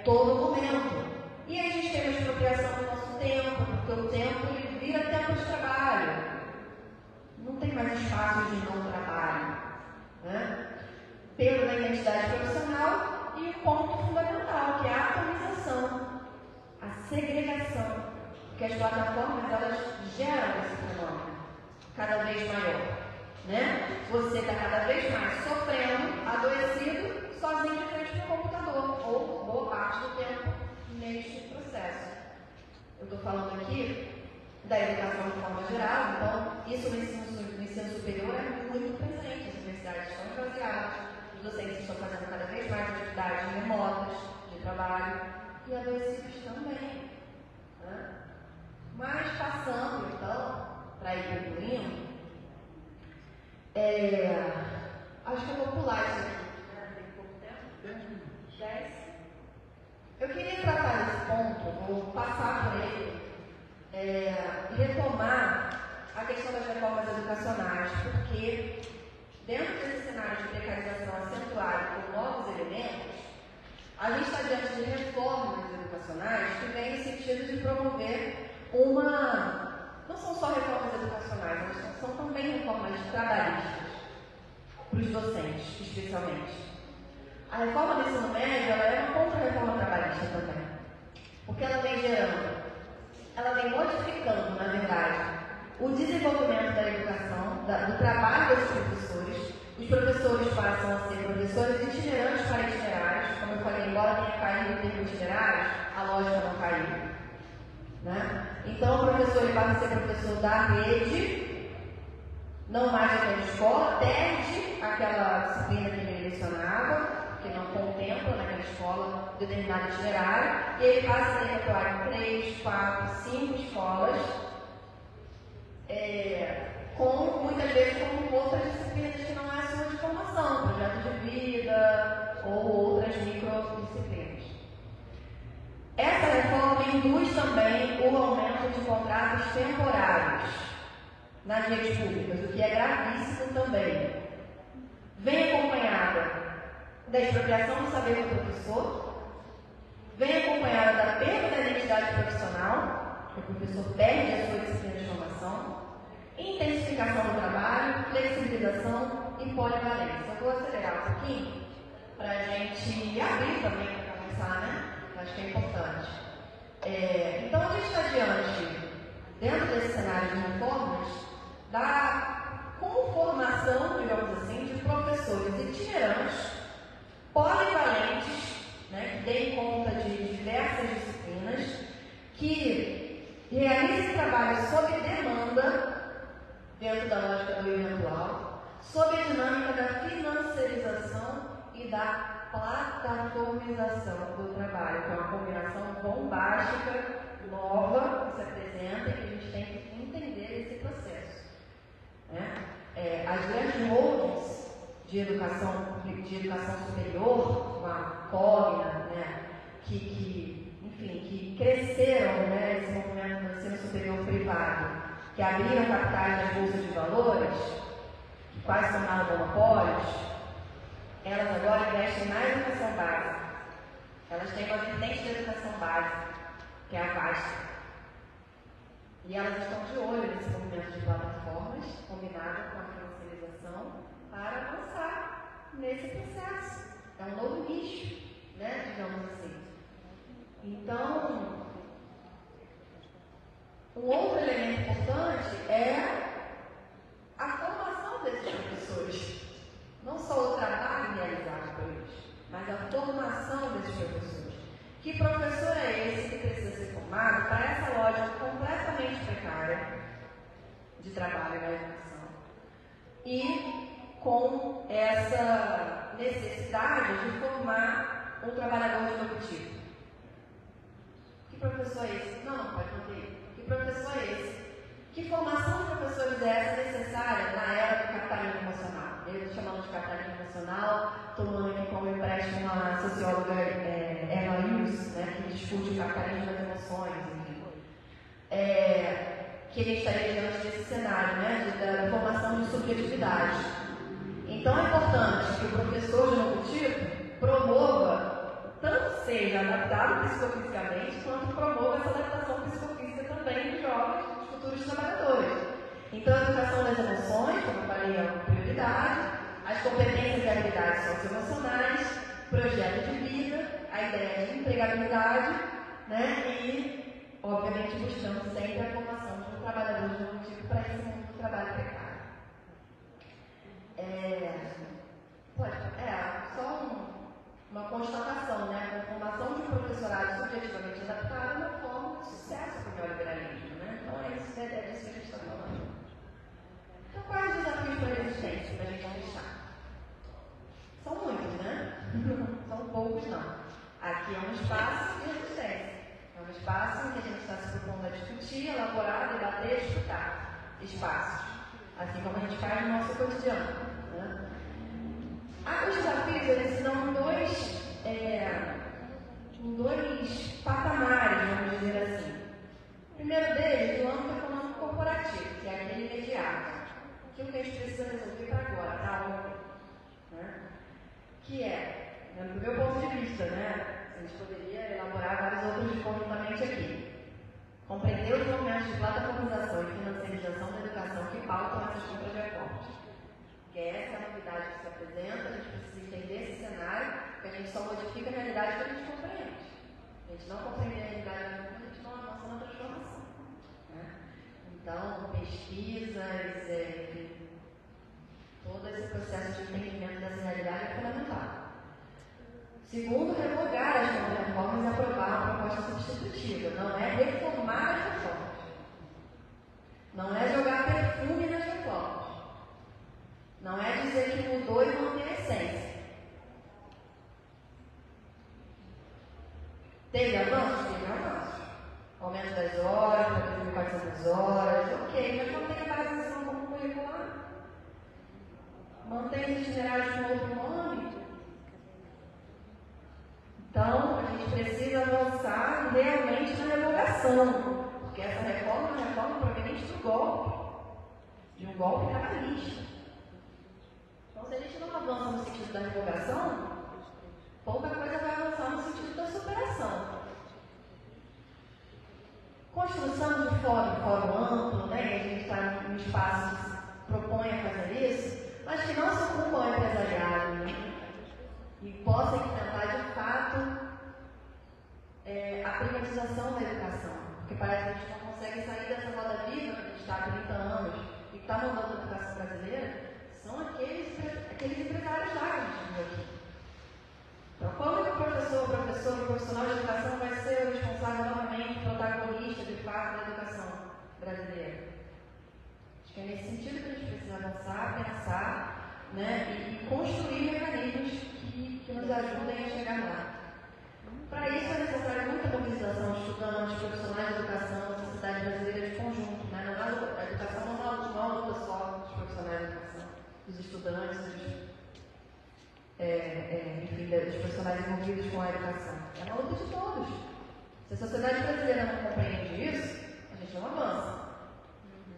todo momento. E aí a gente tem uma expropriação do nosso tempo, porque o tempo ele vira tempo de trabalho. Não tem mais espaço de não trabalho. Né? Perda da identidade profissional e o ponto fundamental, que é a atomização, a segregação. Porque as plataformas, elas geram esse fenômeno cada vez maior. Né? Você está cada vez mais sofrendo, adoecido, sozinho de frente para o computador, ou boa parte do tempo neste processo. Eu estou falando aqui da educação de forma geral, então isso no ensino superior é muito presente. As universidades estão esvaziadas, os docentes estão fazendo cada vez mais atividades remotas de trabalho e adoecidos também. Né? Mas passando então, para ir concluindo, acho que eu vou pular isso aqui. Tem pouco tempo? 10. Eu queria tratar desse ponto, vou passar por ele e retomar a questão das reformas educacionais, porque dentro desse cenário de precarização acentuado por novos elementos, a gente está diante de reformas educacionais que vêm no sentido de promover não são só reformas educacionais, mas são também reformas trabalhistas, para os docentes, especialmente. A reforma do ensino médio ela é uma contra-reforma trabalhista também, porque ela vem modificando, na verdade, o desenvolvimento da educação, do trabalho dos professores. Os professores passam a ser professores itinerantes para itinerários, como eu falei, embora tenha caído o termo itinerários, a lógica não caiu. Né? Então, o professor ele passa a ser professor da rede, não mais daquela escola, perde aquela disciplina que ele lecionava, que não contempla naquela escola determinado itunerário, e ele passa a ter atuar em 3, 4, 5 escolas, com muitas vezes com outras disciplinas que não é a sua de formação, projeto de vida ou outras microdisciplinas. Essa reforma induz também o aumento de contratos temporários nas redes públicas, o que é gravíssimo também. Vem acompanhada da expropriação do saber do professor, vem acompanhada da perda da identidade profissional, que o professor perde a sua disciplina de formação, intensificação do trabalho, flexibilização e polivalência. Eu vou acelerar um pouquinho para a gente abrir também para começar, né? Acho que é importante. Então, a gente está diante, dentro desse cenário de reformas, da conformação, digamos assim, de professores itinerantes, polivalentes, né, que deem conta de diversas disciplinas, que realizem trabalho sob demanda, dentro da lógica do eventual, sob a dinâmica da financiarização e da plataformização do trabalho, que é uma combinação bombástica, nova, que se apresenta e que a gente tem que entender esse processo. Né? As grandes holdings de educação superior, como a Cogna, né? que cresceram, né, nesse movimento do ensino superior privado, que abriram capitais nas bolsas de valores, que quase se tornaram monopólios, elas agora investem na educação básica. Elas têm uma vertente de educação básica, que é a Vasta. E elas estão de olho nesse movimento de plataformas, combinado com a financiarização, para avançar nesse processo. É um novo nicho, né, digamos assim. Então, um outro elemento importante é a formação desses professores. Não só o trabalho realizado por eles, mas a formação desses professores. Que professor é esse que precisa ser formado para essa lógica completamente precária de trabalho na educação? E com essa necessidade de formar um trabalhador de novo tipo. Que professor é esse? Não, pode não ter. Que professor é esse? Que formação de professores é essa necessária na era do capitalismo emocional? Eu estou chamando de capitalismo emocional, tomando aqui como empréstimo uma socióloga Eva Ilse, né, que discute o capitalismo das emoções, enfim. Que a gente estaria diante desse cenário, né, da formação de subjetividade. Então é importante que o professor de novo tipo promova, tanto seja adaptado psicofisicamente, quanto promova essa adaptação psicofísica também dos jovens, dos futuros trabalhadores. Então a educação das emoções, como eu falei, é uma prioridade, as competências e habilidades socioemocionais, projeto de vida, a ideia de empregabilidade, né, e, obviamente, buscando sempre a formação de um trabalhador de novo tipo para esse mundo do trabalho precário. Só uma constatação, né? A formação de um professorado subjetivamente adaptado é uma forma de sucesso para o neoliberalismo, né? Então é disso que a gente está falando. Então, quais os desafios para a resistência, para a gente fechar? São muitos, né? São poucos, não. Aqui é um espaço de resistência. É um espaço em que a gente está se propondo a discutir, elaborar, debater, escutar. Espaços. Assim como a gente faz no nosso cotidiano. Né? Os desafios, eles se dão em dois patamares, vamos dizer assim. O primeiro deles, o âmbito econômico corporativo, que é aquele imediato. Aquilo que a gente precisa resolver para agora, para ontem. Né? Que é, do meu ponto de vista, né? A gente poderia elaborar vários outros conjuntamente aqui. Compreender os movimentos de plataformização e financiarização da educação que pautam essas compras de acordos. Que essa é a novidade que se apresenta, a gente precisa entender esse cenário, porque a gente só modifica a realidade que a gente compreende. A gente não compreende a realidade, a gente não avança na transformação. Né? Então, pesquisas, todo esse processo de entendimento dessa realidade é fundamental. Segundo, revogar as reformas e aprovar uma proposta substitutiva. Não é reformar as reformas. Não é jogar perfume nas reformas. Não é dizer que mudou e não tem a essência. Teve avanços? Teve avanços. Aumento das horas, para 1.400 horas, ok, mas mantém a balização como curricular. Mantém os itinerários com outro nome. Então, a gente precisa avançar realmente na revogação, porque essa reforma é uma reforma proveniente do golpe, de um golpe trabalhista. Então, se a gente não avança no sentido da revogação, pouca coisa vai avançar no sentido da superação. Construção de fórum amplo, né? E a gente está num espaço que se propõe a fazer isso, mas que não se ocupa ao empresariado, né? E possa enfrentar de fato a privatização da educação. Porque parece que a gente não consegue sair dessa roda viva que a gente está há 30 anos e que está mandando a educação brasileira, são aqueles empresários lá que a gente viu aqui. Então, como que o profissional de educação vai ser o responsável novamente, protagonista de fato da educação brasileira? Acho que é nesse sentido que a gente precisa avançar, pensar, né, e construir mecanismos que nos ajudem a chegar lá. Para isso é necessária muita mobilização de estudantes, profissionais de educação, da sociedade brasileira de conjunto. Né? A educação não é uma luta só dos profissionais de educação, dos estudantes, dos profissionais envolvidos com a educação. É uma luta de todos. Se a sociedade brasileira não compreende isso, a gente não avança.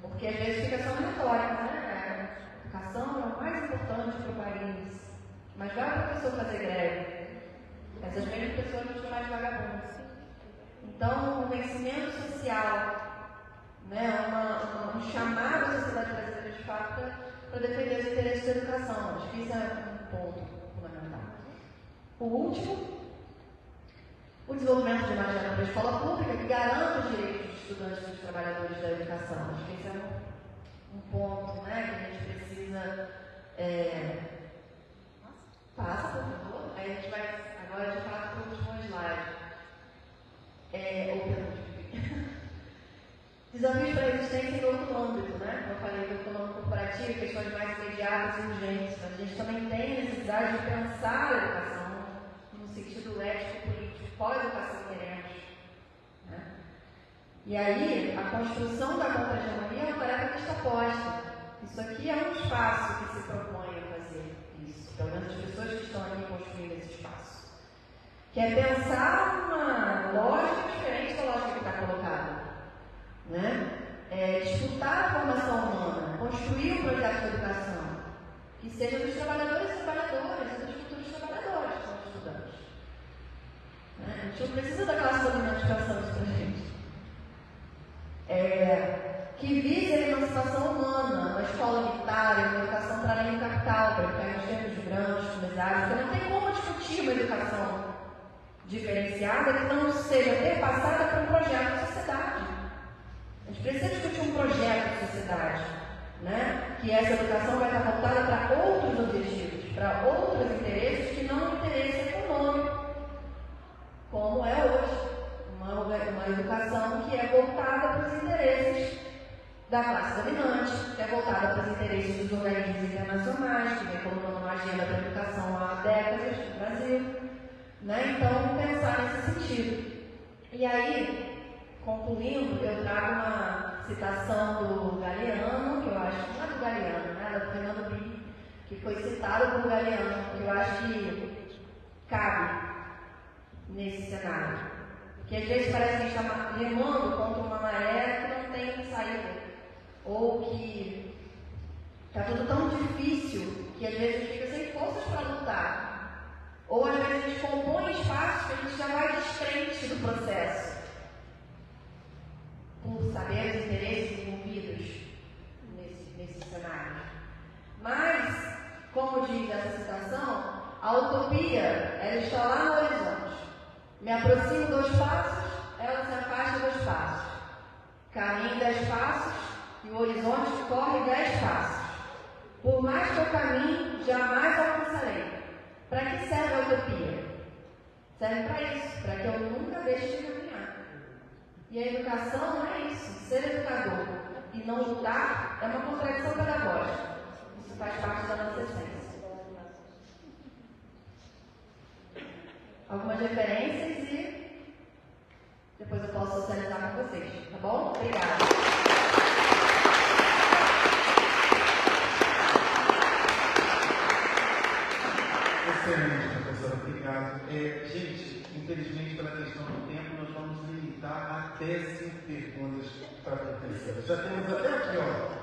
Porque às vezes fica só na retórica, né? A educação é o mais importante para o país. Mas vai o professor fazer greve. Essas mesmas pessoas vão chamar de vagabundos. Então, o convencimento social, né, um chamado à sociedade brasileira de fato para defender os interesses da educação. Acho que isso é um ponto fundamental. O último, o desenvolvimento de uma agenda para a escola pública que garanta os direitos dos estudantes e dos trabalhadores da educação. Acho que esse é um ponto, né, que a gente precisa. Passa, por favor. Aí a gente vai agora de fato para o último slide. Desafios para a existência em outro âmbito, né? Como eu falei do econômico corporativo. empatia, questões mais imediatas e urgentes. Mas a gente também tem necessidade de pensar a educação no sentido ético-político. Qual educação queremos? Né? E aí, a construção da contra-hegemonia é uma tarefa que está posta. Isso aqui é um espaço que se propõe a fazer isso, pelo menos as pessoas que estão aqui construindo esse espaço. Que é pensar uma lógica diferente da lógica que está colocada. Né? Disputar a formação humana, construir um projeto de educação que seja dos trabalhadores e trabalhadoras, e dos futuros trabalhadores que são estudantes. Né? A gente não precisa da classe dominante pensando isso para a gente. Que vise a emancipação humana, uma escola unitária, uma educação para além do capital, para ficar nos termos grandes, comunitários, porque não tem como discutir uma educação diferenciada que não seja perpassada por um projeto de sociedade. A gente precisa discutir um projeto de sociedade, né? Que essa educação vai estar voltada para outros objetivos, para outros interesses que não o interesse econômico, como é hoje. Uma educação que é voltada para os interesses da classe dominante, que é voltada para os interesses dos organismos internacionais, que vem colocando uma agenda para a educação há décadas no Brasil. Né? Então, pensar nesse sentido. E aí, concluindo, eu trago uma citação do Galeano, que eu acho, não é do Galeano, né? Do Fernando Bini, que foi citado por Galeano, que eu acho que cabe nesse cenário. Porque às vezes parece que a gente está remando contra uma maré que não tem saída. Ou que está tudo tão difícil que às vezes a gente fica sem forças para lutar. Ou às vezes a gente compõe espaços que a gente já vai descrente do processo. Por saber os interesses envolvidos nesse cenário. Mas, como diz essa citação, a utopia, ela está lá no horizonte. Me aproximo 2 passos, ela se afasta 2 passos. Caminho 10 passos e o horizonte corre 10 passos. Por mais que eu caminhe, jamais alcançarei. Para que serve a utopia? Serve para isso, para que eu nunca deixe de caminhar. E a educação não é isso. Ser educador e não lutar é uma contradição pedagógica. Isso faz parte da nossa essência. Algumas referências e depois eu posso socializar com vocês, tá bom? Obrigada. Excelente, professora, obrigado. Gente, infelizmente, pela questão do tempo, nós vamos limitar até 5 perguntas para a professora. Já temos até aqui, ó.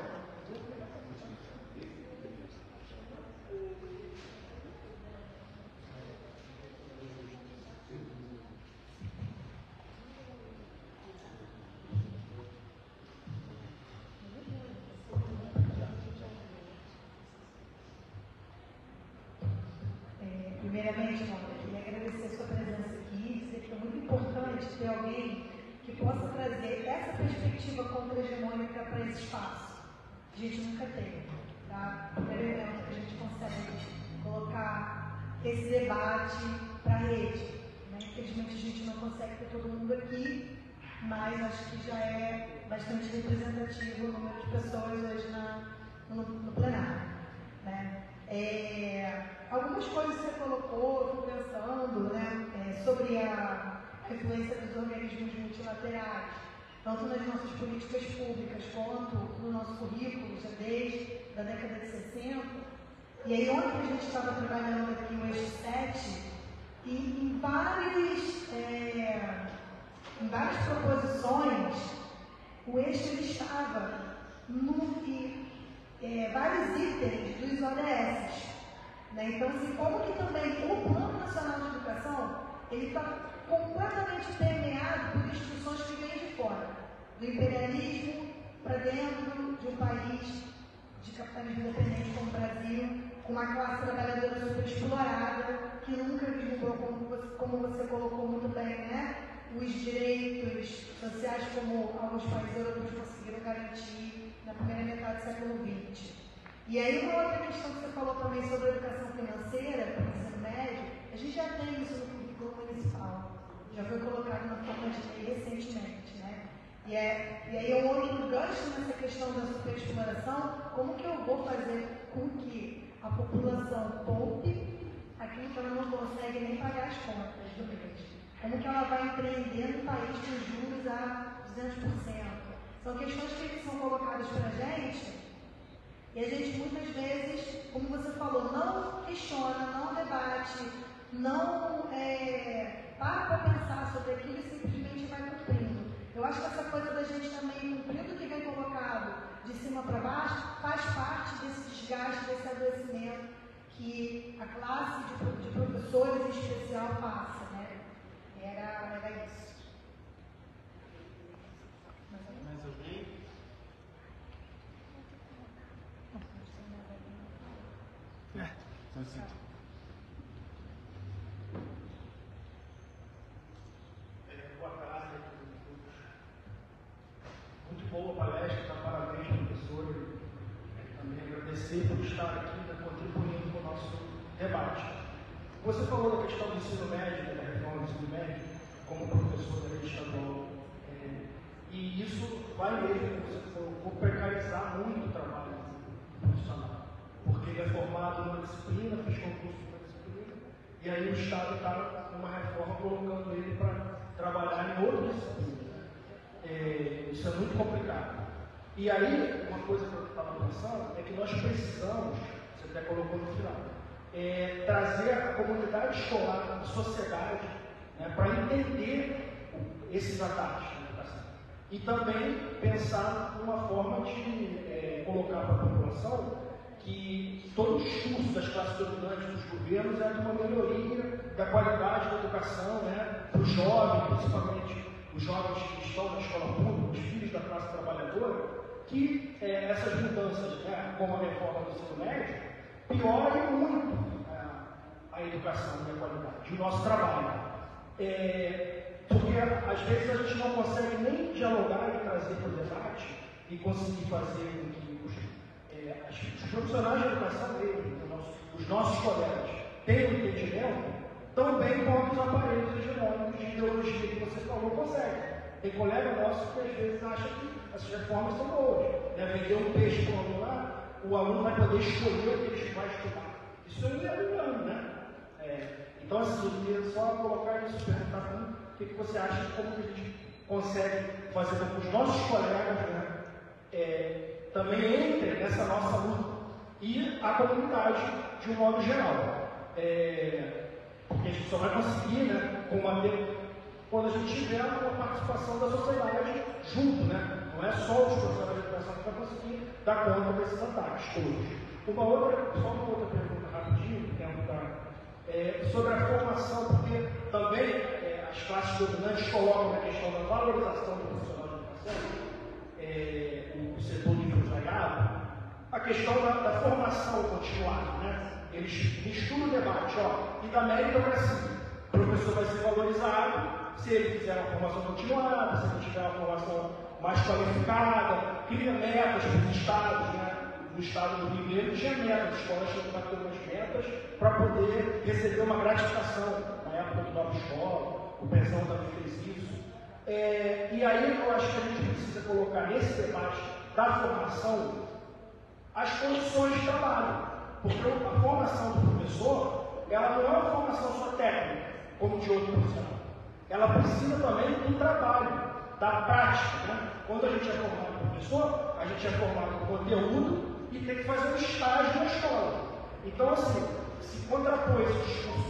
Primeiramente, Mônica, queria agradecer a sua presença aqui, dizer que é muito importante ter alguém que possa trazer essa perspectiva contra-hegemônica para esse espaço. A gente nunca teve, tá? Primeiro evento que a gente consegue colocar esse debate para a rede. Né? Infelizmente a gente não consegue ter todo mundo aqui, mas acho que já é bastante representativo o número de pessoas hoje no plenário. Né? Algumas coisas que você colocou, eu fui pensando, né, sobre a influência dos organismos multilaterais, tanto nas nossas políticas públicas quanto no nosso currículo, já desde a década de 60. E aí ontem a gente estava trabalhando aqui o eixo 7 e em várias proposições o eixo ele estava vários itens dos ODS. Né? Então, assim, como que também o Plano Nacional de Educação ele está completamente permeado por instruções que vêm de fora, do imperialismo para dentro de um país de capitalismo independente como o Brasil, com uma classe trabalhadora superexplorada, que nunca vislumbrou, como você colocou muito bem, né? Os direitos sociais como alguns países europeus conseguiram garantir na primeira metade do século XX. E aí uma outra questão que você falou também sobre a educação financeira para o ensino médio, a gente já tem isso no currículo municipal, já foi colocado na forma de lei recentemente, né? E aí eu outro gancho nessa questão da superexploração, como que eu vou fazer com que a população poupe aquilo que ela não consegue nem pagar as contas do mês? Como que ela vai empreender num país com juros a 200%? São questões que são colocadas para a gente e a gente muitas vezes, como você falou, não questiona, não debate, não para pensar sobre aquilo e simplesmente vai cumprindo. Eu acho que essa coisa da gente também cumprindo o que vem colocado de cima para baixo faz parte desse desgaste, desse adoecimento que a classe de professores em especial passa, né? Era isso. Mais alguém? Então, sim. Boa tarde a todos. Muito boa a palestra, parabéns, professor. Também agradecer por estar aqui, contribuindo com o nosso debate. Você falou da questão do ensino médio, da reforma do ensino médio, como professor da rede estadual. E isso vai mesmo, como você falou, precarizar muito o trabalho profissional. Porque ele é formado numa disciplina, fez concurso para disciplina, e aí o Estado está numa reforma colocando ele para trabalhar em outra disciplina. Isso é muito complicado. E aí, uma coisa que eu estava pensando é que nós precisamos, você até colocou no final, trazer a comunidade escolar, a sociedade, né, para entender esses ataques na educação. E também pensar numa forma de colocar para a população que todo o discurso das classes dominantes dos governos é de uma melhoria da qualidade da educação, né, para os jovens, principalmente os jovens que estão na escola pública, os filhos da classe trabalhadora, que essas mudanças, né, como a reforma do ensino médio, piorem muito a educação e a qualidade, o nosso trabalho. Porque às vezes a gente não consegue nem dialogar e trazer para o debate e conseguir fazer com que os profissionais de educação os nossos colegas tenham entendimento tão bem quanto os aparelhos hegemônicos de ideologia que você falou conseguem. Tem colega nosso que às vezes acha que essas reformas são boas. Vender um peixe para o aluno lá, o aluno vai poder escolher o que ele vai estudar. Isso é um engano, né? Então, assim, eu queria só colocar isso, perguntar para mim, o que você acha de como que a gente consegue fazer com que os nossos colegas, né, também entrem nessa nossa luta e a comunidade de um modo geral. Porque a gente só vai conseguir, né, combater quando a gente tiver uma participação da sociedade junto, né? Não é só os profissionais de educação que vai conseguir dar conta desses ataques todos. Só uma outra pergunta rapidinho, sobre a formação, porque também as classes dominantes colocam na questão da valorização do profissional de educação, o setor de empresariado, a questão da formação continuada, né? Eles misturam o debate, e da meritocracia. O professor vai ser valorizado se ele fizer uma formação continuada, se ele tiver uma formação mais qualificada, cria metas para os estados, né? No estado do Rio de Janeiro tinha metas, as escolas tinham que bater umas metas para poder receber uma gratificação. Na época do Nova Escola, o Pezão também fez isso. E aí eu acho que a gente precisa colocar nesse debate da formação as condições de trabalho. Porque a formação do professor, ela não é uma formação só técnica, como de outro profissional. Ela precisa também do trabalho, da prática. Né? Quando a gente é formado professor, a gente é formado no conteúdo e tem que fazer um estágio na escola. Então, assim, se contrapõe esse discurso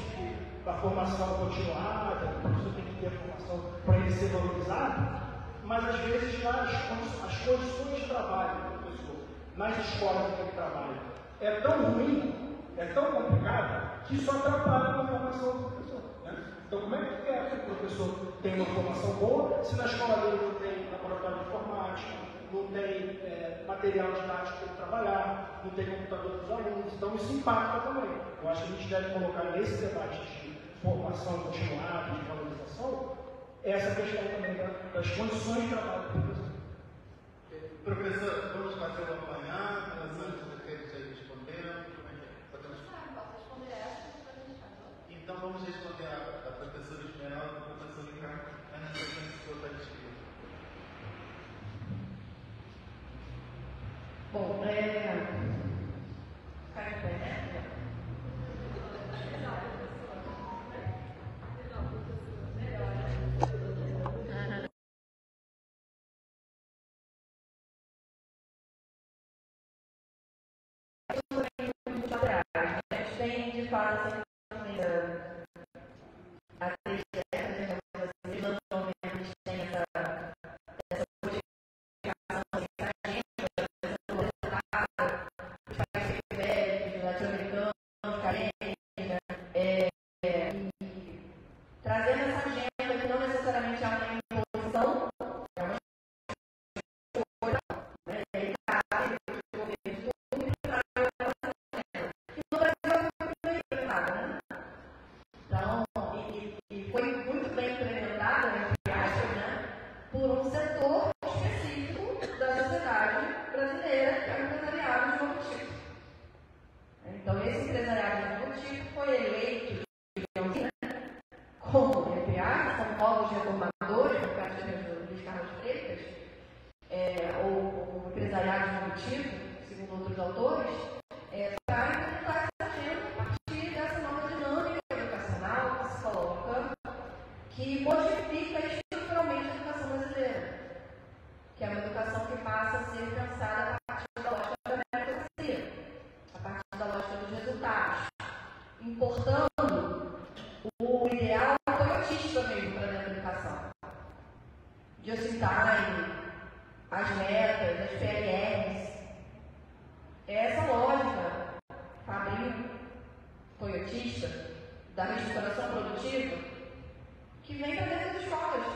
da formação continuada, que o professor tem que ter a formação para ele ser valorizado, mas às vezes as condições de trabalho do professor nas escolas em que ele trabalha é tão ruim, é tão complicado, que isso atrapalha a formação do professor. Né? Então, como é que quer que o professor tenha uma formação boa se na escola dele não tem laboratório de informática, não tem material didático para ele trabalhar, não tem computador para os alunos? Então, isso impacta também. Eu acho que a gente deve colocar nesse debate de formação continuada, de valorização, essa questão também das condições de trabalho do professor. Professor, vamos fazer um apanhado, antes daqueles aí responderam. Posso responder essa e depois a gente faz. Então vamos responder a professora Esmeralda e o professor Ricardo, na sequência que eu estou escrito. Bom, cai de pé, né? A gente tem, de fato, essa a tristeza, a gente tem essa modificação da agenda, os países velhos, latino-americanos, carentes, e trazendo essa agenda que não necessariamente é uma imposição, é uma escolha, né? E aí cabe o governo Então, e foi muito bem implementada, entre aspas, né, por um setor específico da sociedade brasileira, que é o empresariado de novo tipo. Então, esse empresariado de novo tipo foi eleito, digamos assim, como, entre aspas, como novos reformadores, por causa do Luiz Carlos Freitas, ou o empresariado de novo tipo, segundo outros autores, para implementar essa agenda a partir dessa nova dinâmica educacional que se coloca, que modifica estruturalmente a educação brasileira, que é uma educação que passa a ser pensada a partir da lógica da meritocracia, a partir da lógica dos resultados, importando o ideal toyotista mesmo para dentro da educação. Just in time, as metas, as PLRs, é essa lógica fabril, toyotista, da reestruturação produtiva, que vem para dentro das escolas.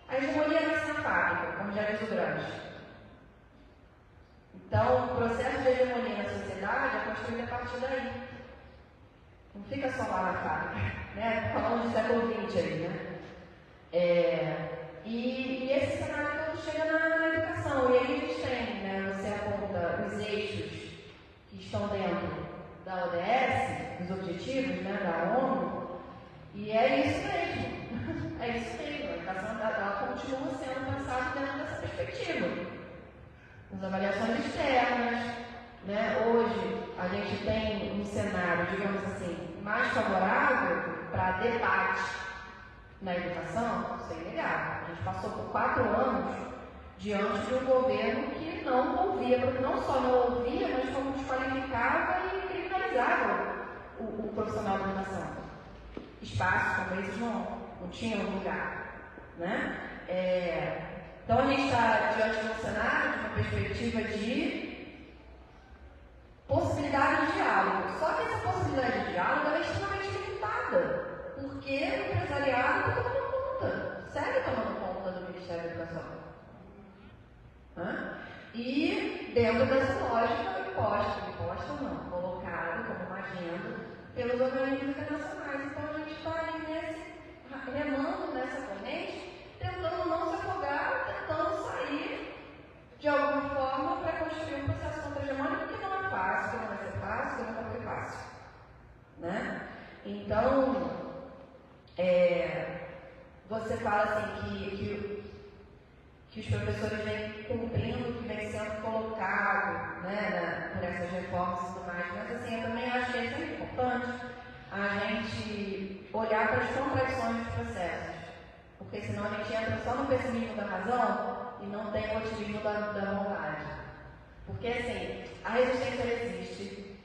A hegemonia nasce na fábrica, como já diz o Gramsci. Então, o processo de hegemonia na sociedade é construído a partir daí. Não fica só lá na fábrica, né? Falando do século XX aí, né? E esse cenário todo chega na educação. E aí a gente tem, né? Você aponta os eixos que estão dentro da ODS, os objetivos, né, da ONU, e é isso mesmo. É isso mesmo. A educação ela continua sendo pensada dentro dessa perspectiva. As avaliações externas, né? Hoje a gente tem um cenário, digamos assim, mais favorável para debate na educação, isso é inegável. A gente passou por 4 anos diante de um governo que não ouvia, não só não ouvia, mas como desqualificava e criminalizava o profissional da educação. Espaços, talvez, não tinham lugar, né? Então, a gente está diante de um cenário, de uma perspectiva de possibilidade de diálogo. Só que essa possibilidade de diálogo é extremamente limitada, porque o empresariado está tomando conta, segue tomando conta do Ministério da Educação. E dentro dessa lógica imposta não, colocada como uma agenda pelos organismos internacionais. Então a gente está ali remando nessa corrente, tentando não se afogar, tentando sair de alguma forma para construir um processo contra-hegemônico que não é fácil, que não vai ser fácil, que não vai ser fácil. Né? Então, você fala assim que os professores vêm cumprindo o que vem sendo colocado, né, por essas reformas e tudo mais, mas assim, eu também acho que é sempre importante a gente olhar para as contradições dos processos, porque senão a gente entra só no pessimismo da razão e não tem o otimismo da vontade. Porque assim, a resistência existe,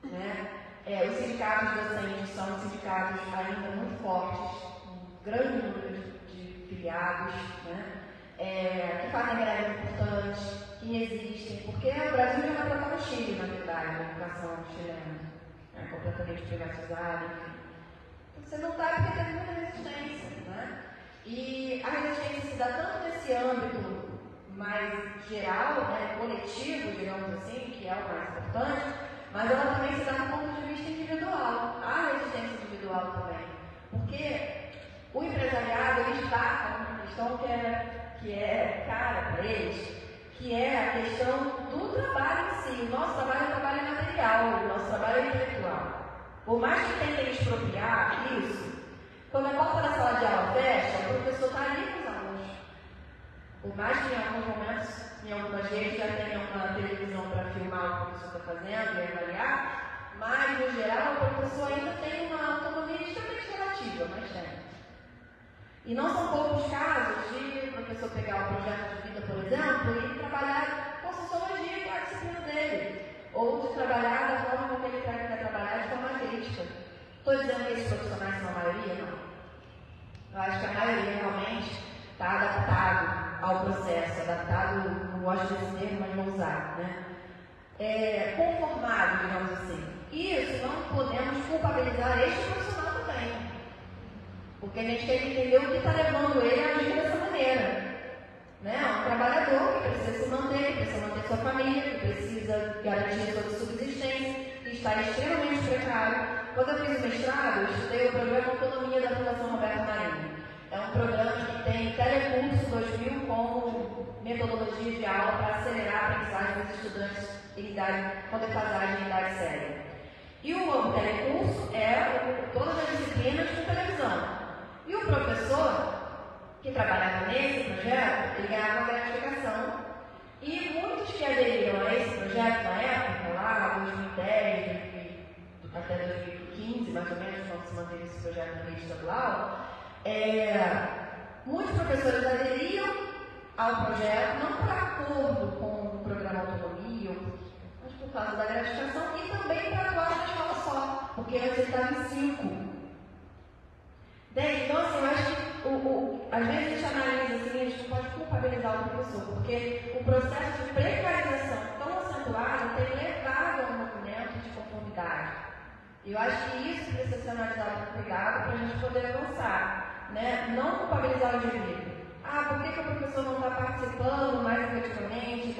né? Os sindicatos docentes são sindicatos ainda muito fortes, um grande número de filiados, né? Que fazem greve importantes, que existem, porque o Brasil já vai tratar o Chile, na verdade, a educação chilena, completamente privatizada, enfim. Você não está porque tem muita resistência, né? E a resistência se dá tanto nesse âmbito mais geral, né, coletivo, digamos assim, que é o mais importante, mas ela também se dá do ponto de vista individual. Há resistência individual também, porque o empresariado ele está com uma questão que é cara para eles, que é a questão do trabalho em si. O nosso trabalho é um trabalho material, o nosso trabalho é intelectual. Por mais que tentem expropriar isso, quando a porta da sala de aula fecha, o professor está ali com os alunos. Por mais que em alguns momentos, em algumas redes, já tenha uma televisão para filmar o que o professor está fazendo e avaliar, mas, no geral, o professor ainda tem uma autonomia extremamente relativa, mas tem. E não são poucos casos de o professor pegar um projeto de vida, por exemplo, e trabalhar com sociologia, que é a disciplina dele, ou de trabalhar da forma como ele quer trabalhar, de forma crítica. Estou dizendo que esses profissionais são a maioria? Não. Eu acho que a maioria realmente está adaptado ao processo, adaptado, não gosto desse termo, mas vou usar, né? Conformado, digamos assim. Isso não podemos culpabilizar este profissional também. Porque a gente tem que entender o que está levando ele a agir dessa maneira. Né? Um trabalhador que precisa se manter, que precisa manter sua família, que precisa garantir a sua subsistência, que está extremamente precário. Quando eu fiz o mestrado, eu estudei o programa Autonomia da Fundação Roberto Marinho. É um programa que tem Telecurso 2000 como metodologia de aula para acelerar a aprendizagem dos estudantes com defasagem em idade séria. E o telecurso é todas as disciplinas com televisão. E o professor que trabalhava nesse projeto, ele ganhava uma gratificação. E muitos que aderiram a esse projeto na época, lá, 2010, até 2015, mais ou menos, quando se manteve esse projeto na rede estadual, muitos professores aderiam ao projeto, não por acordo com o programa Autonomia, mas por causa da gratificação e também para atuar na escola só, porque antes ele estava em 5. Então, assim, eu acho que às vezes a gente analisa assim, a gente não pode culpabilizar o professor, porque o processo de precarização tão acentuado tem levado a um movimento de conformidade. E eu acho que isso precisa ser analisado com cuidado para a gente poder avançar, né? Não culpabilizar o indivíduo. Por que o professor não está participando mais efetivamente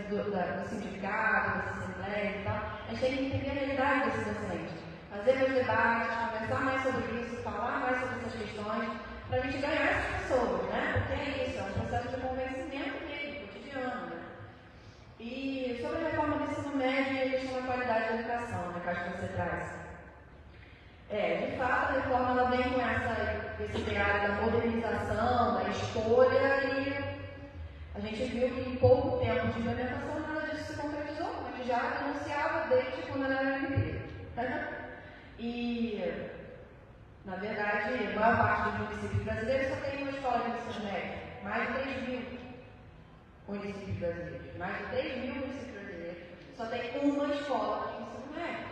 do sindicato, das assembleias e tal? A gente tem que entender a realidade desse docente. Fazer mais debates, conversar mais sobre isso, falar mais sobre essas questões, para a gente ganhar essas pessoas, né? Porque é isso, é um processo de convencimento mesmo, cotidiano, né? E sobre a reforma do ensino médio e a questão da qualidade da educação, né, que acho que você traz. De fato, a reforma ela vem com esse ideário da modernização, da escolha, e a gente viu que em pouco tempo de implementação nada disso se concretizou, a gente já anunciava desde quando era MP. E, na verdade, a maior parte dos municípios brasileiros só tem uma escola de ensino médio. Mais de 3 mil municípios brasileiros. Mais de 3 mil municípios brasileiros só tem uma escola de ensino médio.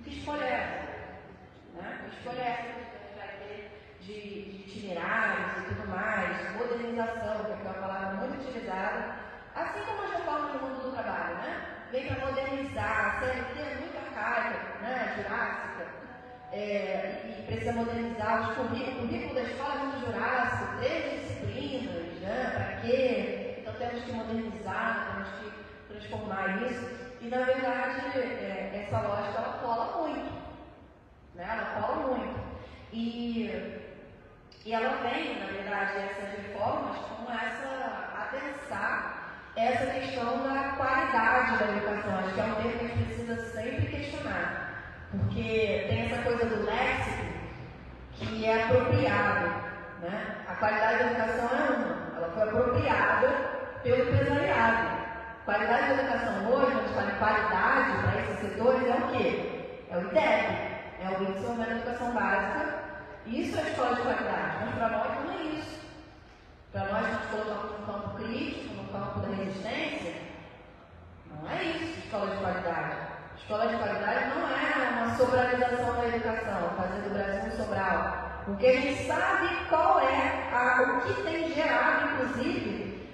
Que escolha é essa? Que escolha é essa que a gente vai ter de itinerários e tudo mais, modernização, que é uma palavra muito utilizada, assim como as reformas no mundo do trabalho, né? Vem para modernizar, a CLT é muito arcaica, né? Jurássica. E precisa modernizar o currículo da escola é muito jurássico, 3 disciplinas, né? Para quê? Então temos que modernizar, temos que transformar isso. E na verdade essa lógica ela cola muito, né? Ela cola muito. E ela vem, na verdade, essas reformas com adensar essa questão da qualidade da educação. Acho que é um termo que a gente precisa sempre questionar. Porque tem essa coisa do léxico que é apropriado, né? A qualidade da educação é uma, ela foi apropriada pelo empresariado. Qualidade da educação hoje, quando a gente fala em qualidade para esses setores, é o quê? É o IDEB, é o Índice de Educação Básica. Isso é a escola de qualidade, mas para nós não é isso. Para nós colocamos no campo crítico, no campo da resistência, não é isso escola de qualidade. Escola de qualidade não é uma sobralização da educação, fazer do Brasil um Sobral. Porque a gente sabe qual é o que tem gerado, inclusive,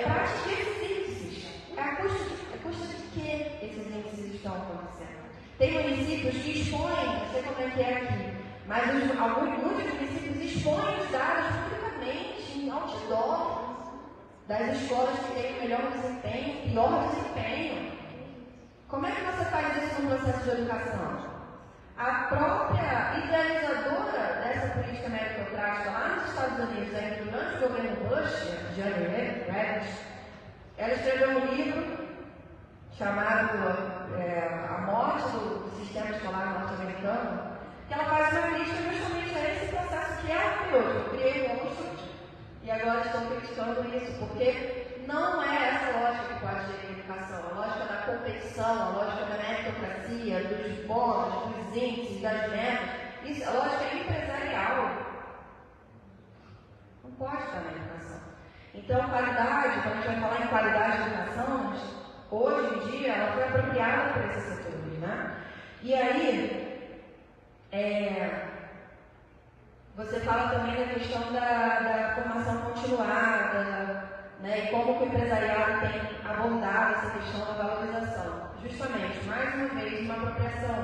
para atingir esses índices. A custa de que esses índices estão acontecendo? Tem municípios que expõem, não sei como é que é aqui, mas muitos municípios expõem os dados publicamente, em outdoor, das escolas que têm o melhor desempenho, pior desempenho. Como é que você faz isso no processo de educação? A própria idealizadora dessa política meritocrática lá nos Estados Unidos, ainda durante o governo Bush, Janet Redish, ela escreveu um livro chamado A Morte do Sistema Escolar Norte-Americano, que ela faz uma crítica justamente a esse processo que é maravilhoso. Eu criei um monstro e agora estão criticando isso, porque não é essa lógica que pode gerir a educação, a lógica da competição, a lógica da meritocracia, dos bônus, dos índices, das metas, isso, a lógica é empresarial. Não pode estar na educação. Então, qualidade, quando a gente vai falar em qualidade de educação, hoje em dia ela foi apropriada por esses setores, né? E aí, você fala também da questão da formação continuada, né? E como que o empresariado tem abordado essa questão da valorização. Justamente, mais uma vez, uma apropriação,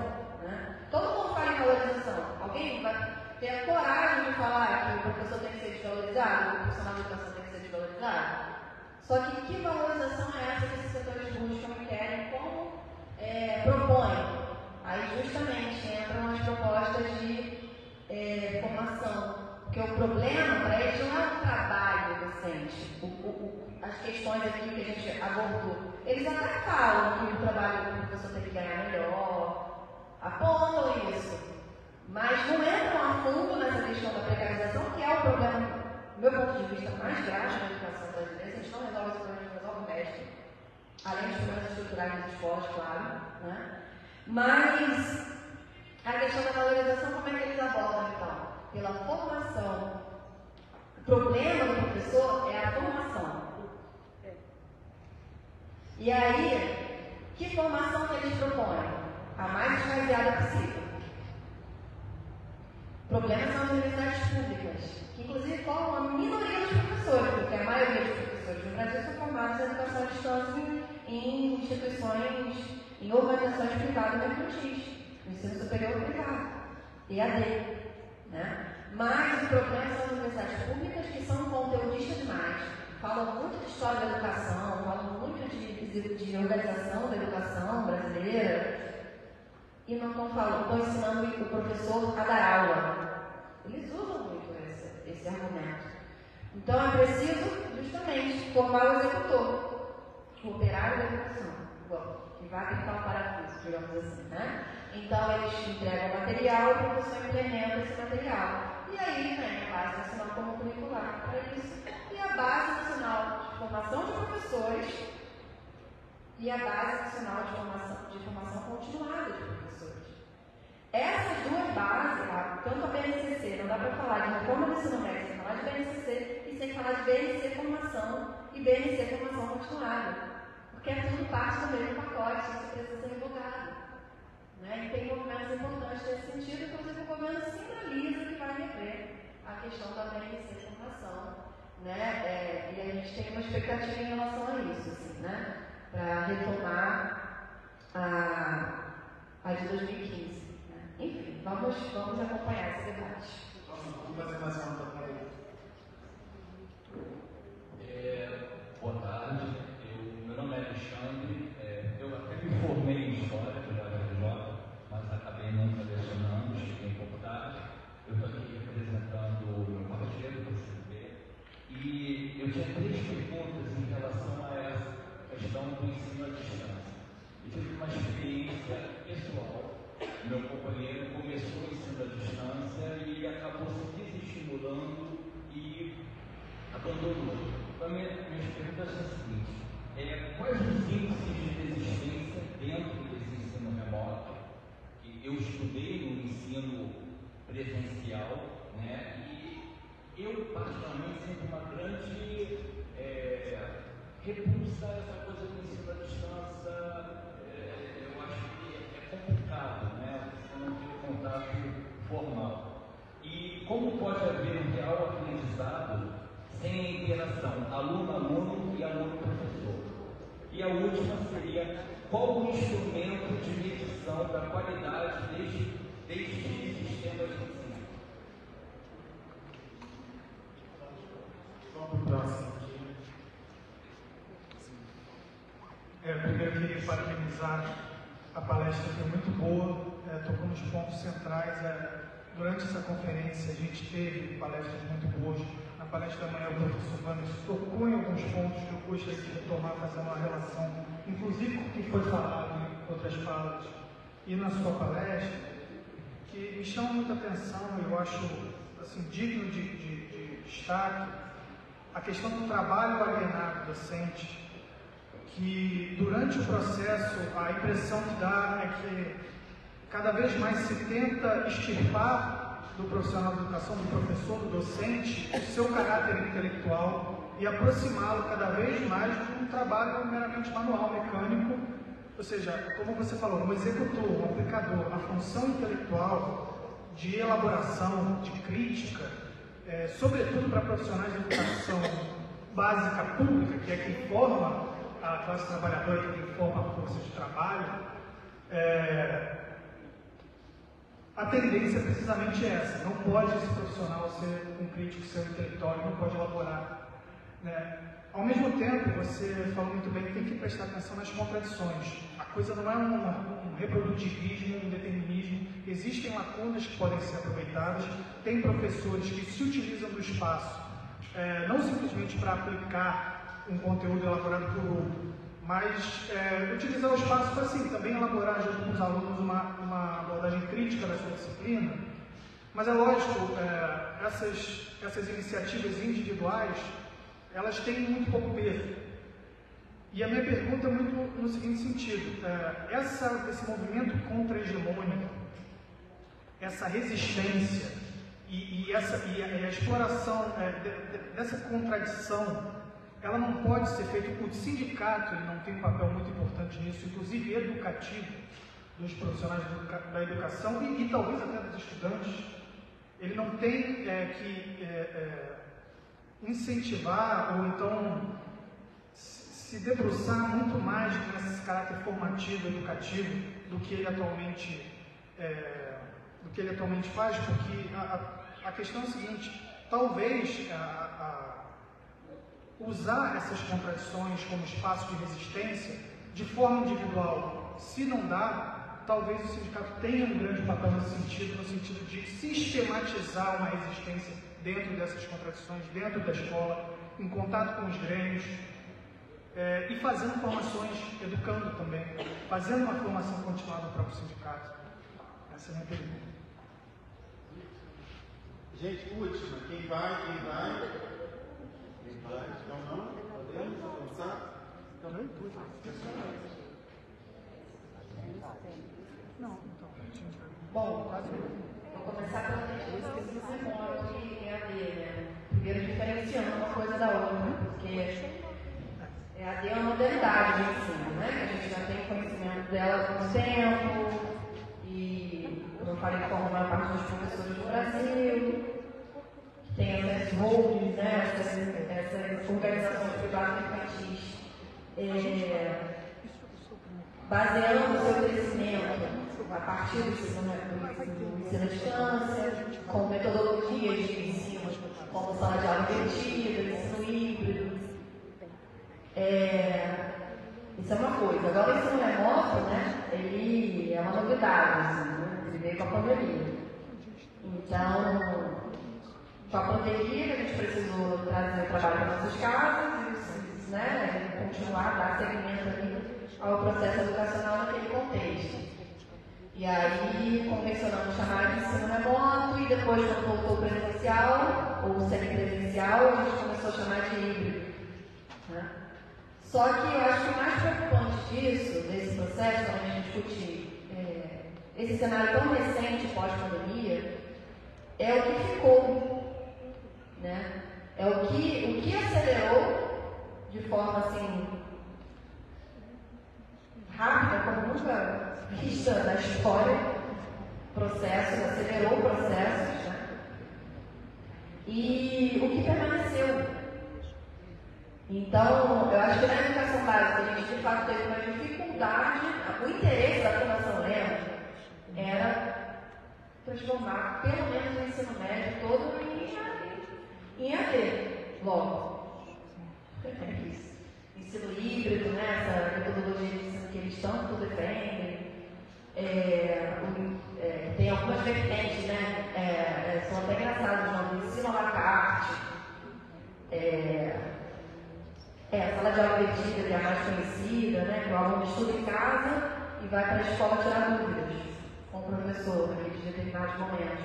né? Todo mundo fala em valorização. Alguém vai ter a coragem de falar que o professor tem que ser desvalorizado, o profissional de educação tem que ser desvalorizado? Só que valorização é essa que esses setores buscam e querem, como propõem? Aí justamente entram as propostas de formação. Porque o problema para eles não é o trabalho docente, as questões aqui que a gente abordou. Eles até falam que o trabalho do professor tem que ganhar melhor, apontam isso, mas não entram a fundo nessa questão da precarização, que é o problema, do meu ponto de vista, mais grave na educação brasileira. Se a gente não resolve esse problema, a gente resolve o resto, além dos problemas estruturais das escolas, claro, né? Mas a questão da valorização, como é que eles abordam então? Pela formação. O problema do professor é a formação. E aí, que formação que eles propõem? A mais esvaziada possível. O problema são as universidades públicas, que inclusive formam a minoria dos professores, porque a maioria dos professores no Brasil são formados em educação à distância em instituições, em organizações privadas mercantis, no ensino superior privado, EAD. Né? Mas o problema são as universidades públicas, que são conteudistas demais, falam muito de história da educação, falam muito de organização da educação brasileira, e não estão ensinando o professor a dar aula. Eles usam muito esse argumento. Então é preciso, justamente, formar o executor, o operário da educação, que vai aplicar um parafuso, digamos assim, né? Então eles entregam o material e o professor implementa esse material. E aí vem a Base Nacional como curricular para isso, e a Base Nacional de Formação de Professores e a Base Nacional de Formação Continuada de Professores. Essas duas bases, tanto a BNCC, não dá para falar de reforma do ensino médio sem falar de BNCC e sem falar de BNC Formação e BNC Formação Continuada, porque é tudo parte do mesmo pacote, isso precisa ser revogado. Né? E tem movimentos importantes nesse sentido, inclusive o governo sinaliza que vai rever a questão da BNC Formação, né? E a gente tem uma expectativa em relação a isso, assim, né? Para retomar a de 2015. Né? Enfim, vamos acompanhar esse debate. Vamos fazer mais uma pergunta. Boa tarde, meu nome é Alexandre, eu até me formei em História pela UFRJ, mas acabei nunca lecionando, cheguei um pouco tarde. Eu estou aqui representando o meu partido, o PCB, e eu tinha 3 perguntas em relação a essa questão do ensino à distância. Eu tive uma experiência pessoal, meu companheiro começou o ensino à distância e acabou se desestimulando e abandonou. Então, minhas perguntas são as seguintes: quais os índices de desistência dentro desse ensino remoto? Eu estudei no ensino presencial, né? E eu, particularmente, sinto uma grande repulsa a essa coisa do ensino à distância. Eu acho que é complicado, né? Você não tem um contato formal. E como pode haver um real aprendizado sem a interação aluno-aluno e aluno-professor? E a última seria: qual o instrumento de medição da qualidade destes sistemas de ensino? Vamos para o próximo. Primeiro eu queria parabenizar a palestra, foi muito boa, tocou nos pontos centrais. Durante essa conferência a gente teve palestras muito boas. Na palestra da manhã o professor Vanes tocou em alguns pontos que eu gostaria de retomar, fazer uma relação, inclusive com o que foi falado em outras falas e na sua palestra, que me chama muita atenção, eu acho assim, digno de destaque, a questão do trabalho alienado docente, que durante o processo a impressão que dá é que cada vez mais se tenta extirpar do profissional de educação, do professor, do docente, o seu caráter intelectual e aproximá-lo cada vez mais de um trabalho meramente manual, mecânico, ou seja, como você falou, um executor, um aplicador, a função intelectual de elaboração, de crítica, sobretudo para profissionais de educação básica pública, que é quem forma a classe trabalhadora, que é quem forma a força de trabalho, a tendência é precisamente essa. Não pode esse profissional ser um crítico, ser um intelectual, não pode elaborar. Né? Ao mesmo tempo, você falou muito bem que tem que prestar atenção nas contradições. A coisa não é um reprodutivismo, um determinismo. Existem lacunas que podem ser aproveitadas. Tem professores que se utilizam do espaço, não simplesmente para aplicar um conteúdo elaborado por outro, mas utilizar o espaço para, sim, também elaborar junto com os alunos uma abordagem crítica da sua disciplina. Mas é lógico, essas iniciativas individuais, elas têm muito pouco peso. E a minha pergunta é muito no seguinte sentido: esse movimento contra-hegemônico, essa resistência e a exploração dessa contradição, ela não pode ser feita. O sindicato, ele não tem um papel muito importante nisso, inclusive educativo, dos profissionais da educação e talvez até dos estudantes. Ele não tem que incentivar ou então se debruçar muito mais nesse caráter formativo, educativo, do que ele atualmente faz, porque a questão é a seguinte: talvez usar essas contradições como espaço de resistência de forma individual, se não dá, talvez o sindicato tenha um grande papel no sentido de sistematizar uma resistência dentro dessas contradições, dentro da escola, em contato com os grêmios, e fazendo formações, educando também, fazendo uma formação continuada do próprio sindicato. Essa é a minha pergunta. Gente, última, quem vai? Então não? Podemos avançar? Não, então. Bom, vou começar pela questão do remoto e EAD, né? Primeiro diferenciando uma coisa da outra, porque EAD é uma modalidade de ensino, né? A gente já tem conhecimento dela há algum tempo, e como eu falei, como a maior parte dos professores do Brasil, tem essas holdings, né? Essas organizações privadas infantis, baseando o seu crescimento a partir do ensino à distância, com metodologias de ensino, como sala de aula invertida, ensino híbrido. Isso é uma coisa. Agora, o ensino remoto, né, ele é uma novidade, assim, né? Ele veio com a pandemia. Então, com a pandemia, a gente precisou trazer o trabalho para nossas casas, né, continuar a dar seguimento ali ao processo educacional naquele contexto. E aí, convencionamos chamar de ensino remoto, e depois, quando voltou presencial, ou semipresencial, a gente começou a chamar de híbrido. Né? Só que eu acho que o mais preocupante disso, desse processo, quando a gente discute esse cenário tão recente pós-pandemia, é o que ficou, né? É o que acelerou de forma assim rápida, como nunca vista da história, processos, acelerou processos, né? E o que permaneceu. Então, eu acho que na educação básica a gente de fato teve uma dificuldade, o interesse da Fundação Lemos era transformar pelo menos o ensino médio todo em AD, logo. É isso. Ensino híbrido, né? Essa metodologia de ensino que eles tanto defendem. Tem algumas vertentes, né? São até engraçadas, o ensino à la carte. A sala de aula invertida, que é a mais conhecida, né? Que o aluno estuda em casa e vai para a escola tirar dúvidas com o professor, naqueles determinados momentos.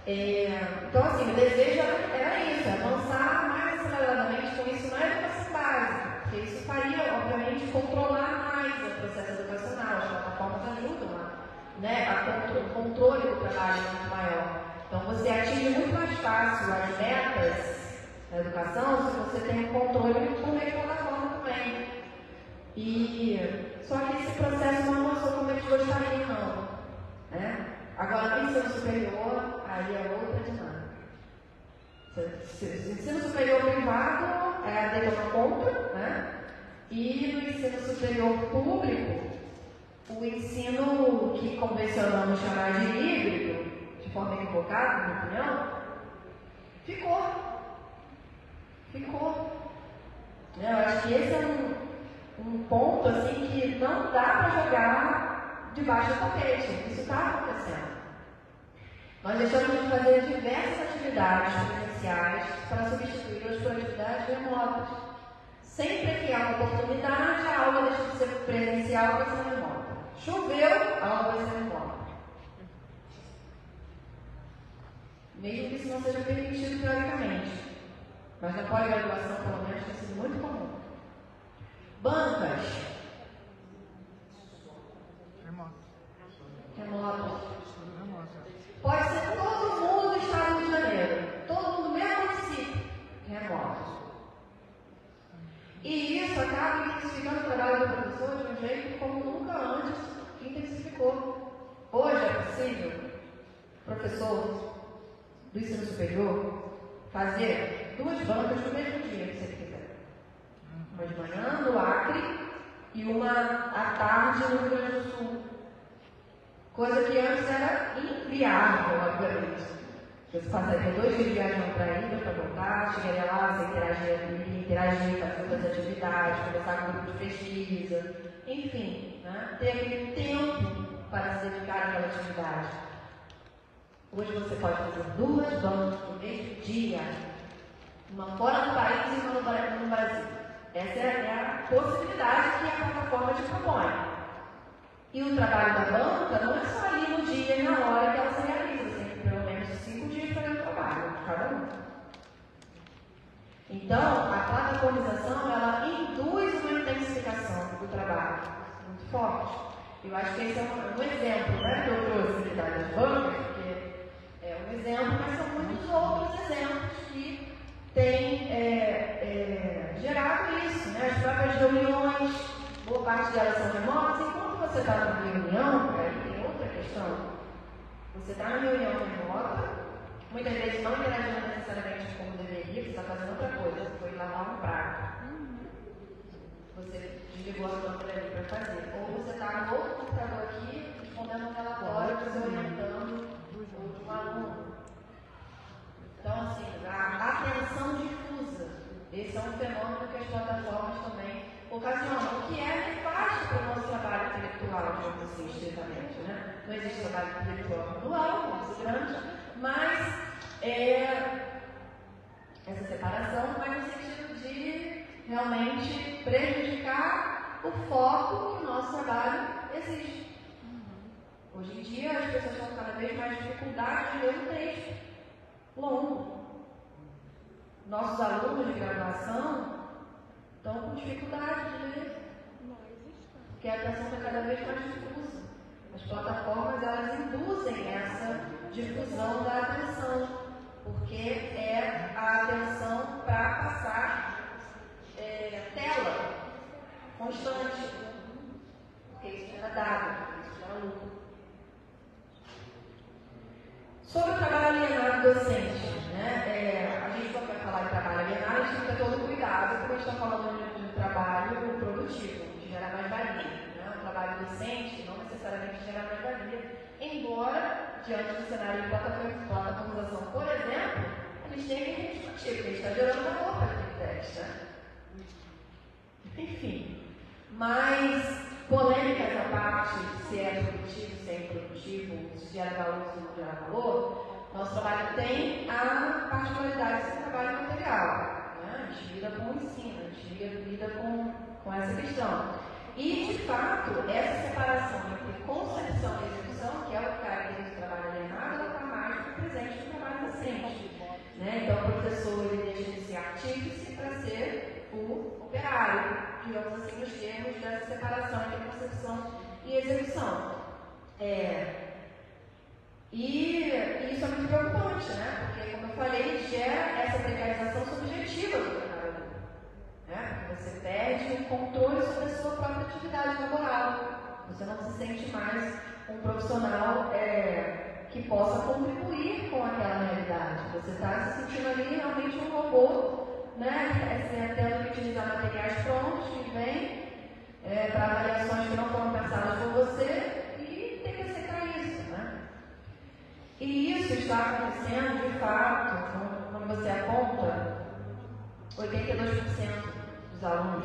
Então, assim, o desejo era isso, avançar mais aceleradamente com isso na educação básica, porque isso faria, obviamente, controlar mais o processo educacional, as plataformas ajudam a controle do trabalho muito maior. Então, você atinge muito mais fácil as metas da educação se você tem um controle por meio de plataforma também. Só que esse processo não avançou como eles gostariam, não. Né? Agora, no ensino superior, aí é outra dinâmica. O ensino superior privado é a dele uma conta, né? E no ensino superior público, o ensino que convencionamos chamar de híbrido, de forma equivocada, na minha opinião, ficou. Eu acho que esse é um ponto assim, que não dá para jogar debaixo do tapete. Isso está acontecendo. Nós deixamos de fazer diversas atividades presenciais para substituí-las por atividades remotas. Sempre que há uma oportunidade, a aula deixa de ser presencial e vai ser remota. Choveu, a aula vai ser remota. Mesmo que isso não seja permitido teoricamente. Mas na pós-graduação, pelo menos, tem sido muito comum. Bancas. Remotas. Pode ser todo mundo do estado do Rio de Janeiro. Todo mundo do mesmo município. Remoto. E isso acaba intensificando o trabalho do professor de um jeito como nunca antes intensificou. Hoje é possível, professor do ensino superior, fazer 2 bancas no mesmo dia, se ele quiser. Uma de manhã no Acre e uma à tarde no Rio Grande do Sul. Coisa que antes era inviável, obviamente. Você passaria 2 dias viajando para ir, 2 para voltar, chegaria lá, você interagir, fazer outras atividades, conversar com um grupo de pesquisa, enfim, né? Ter aquele tempo para se dedicar àquela atividade. Hoje você pode fazer 2 bancas no mesmo dia, uma fora do país e uma no Brasil. Essa é a possibilidade que a plataforma te propõe. E o trabalho da banca não é só ali no dia e na hora que ela se realiza, você tem pelo menos 5 dias para o trabalho, cada um. Então, a plataformização, ela induz uma intensificação do trabalho muito forte. Eu acho que esse é um exemplo, né, que eu trouxe das bancas, porque é um exemplo, mas são muitos outros exemplos que têm gerado isso, né? As próprias reuniões, boa parte delas são remotas. Enquanto você está na reunião, aí tem outra questão. Você está na reunião remota, muitas vezes não interagindo necessariamente como deveria, você está fazendo outra coisa, você foi lavar um prato. Você desligou a câmera ali para fazer. Ou você está no outro computador aqui, respondendo um relatório, você orientando um aluno. Então, assim, a atenção difusa. Esse é um fenômeno que as plataformas também ocasionam, o que é nefasto para o nosso trabalho intelectual, digamos assim, estritamente, né? Não existe trabalho intelectual manual, muito grande, mas essa separação vai no sentido de realmente prejudicar o foco que o nosso trabalho exige. Hoje em dia, as pessoas têm cada vez mais dificuldade de ler um texto longo. Nossos alunos de graduação estão com dificuldade de ler, porque a atenção está cada vez mais difusa. As plataformas, elas induzem essa difusão da atenção, porque é a atenção para passar tela constante, porque isso era dado, isso era lucro. Sobre o trabalho alienado docente, né? A gente não quer falar de trabalho alienado, a gente tem que ter todo cuidado, porque a gente está falando de um trabalho produtivo, de gerar mais valia. Né? Um trabalho docente não necessariamente gera mais valia, embora, diante do cenário de plataformização, por exemplo, a gente tem que discutir, porque a gente está gerando valor para aquele texto. Né? Enfim, mas polêmicas à parte, se é produtivo, se é improdutivo, se gera valor, se não gera valor, nosso trabalho tem a particularidade de ser um trabalho material. Né? A gente lida com o ensino, a gente lida com essa questão. E, de fato, essa separação entre concepção e execução, que é o que caracteriza o trabalho alienado, ela está mais presente no frente. Né? Então, o professor ele deixa de ser artífice para ser o operário, digamos assim, nos termos dessa separação entre concepção e execução. E isso é muito preocupante, né? Porque, como eu falei, gera essa precarização subjetiva do trabalhador. Né? Porque você perde o controle sobre a sua própria atividade laboral. Você não se sente mais um profissional que possa contribuir com aquela realidade. Você está se sentindo ali realmente um robô, né? Tendo que utilizar materiais prontos que vêm para avaliações que não foram pensadas por você e tem que aceitar isso, né? E isso está acontecendo, de fato, quando você aponta, 82% dos alunos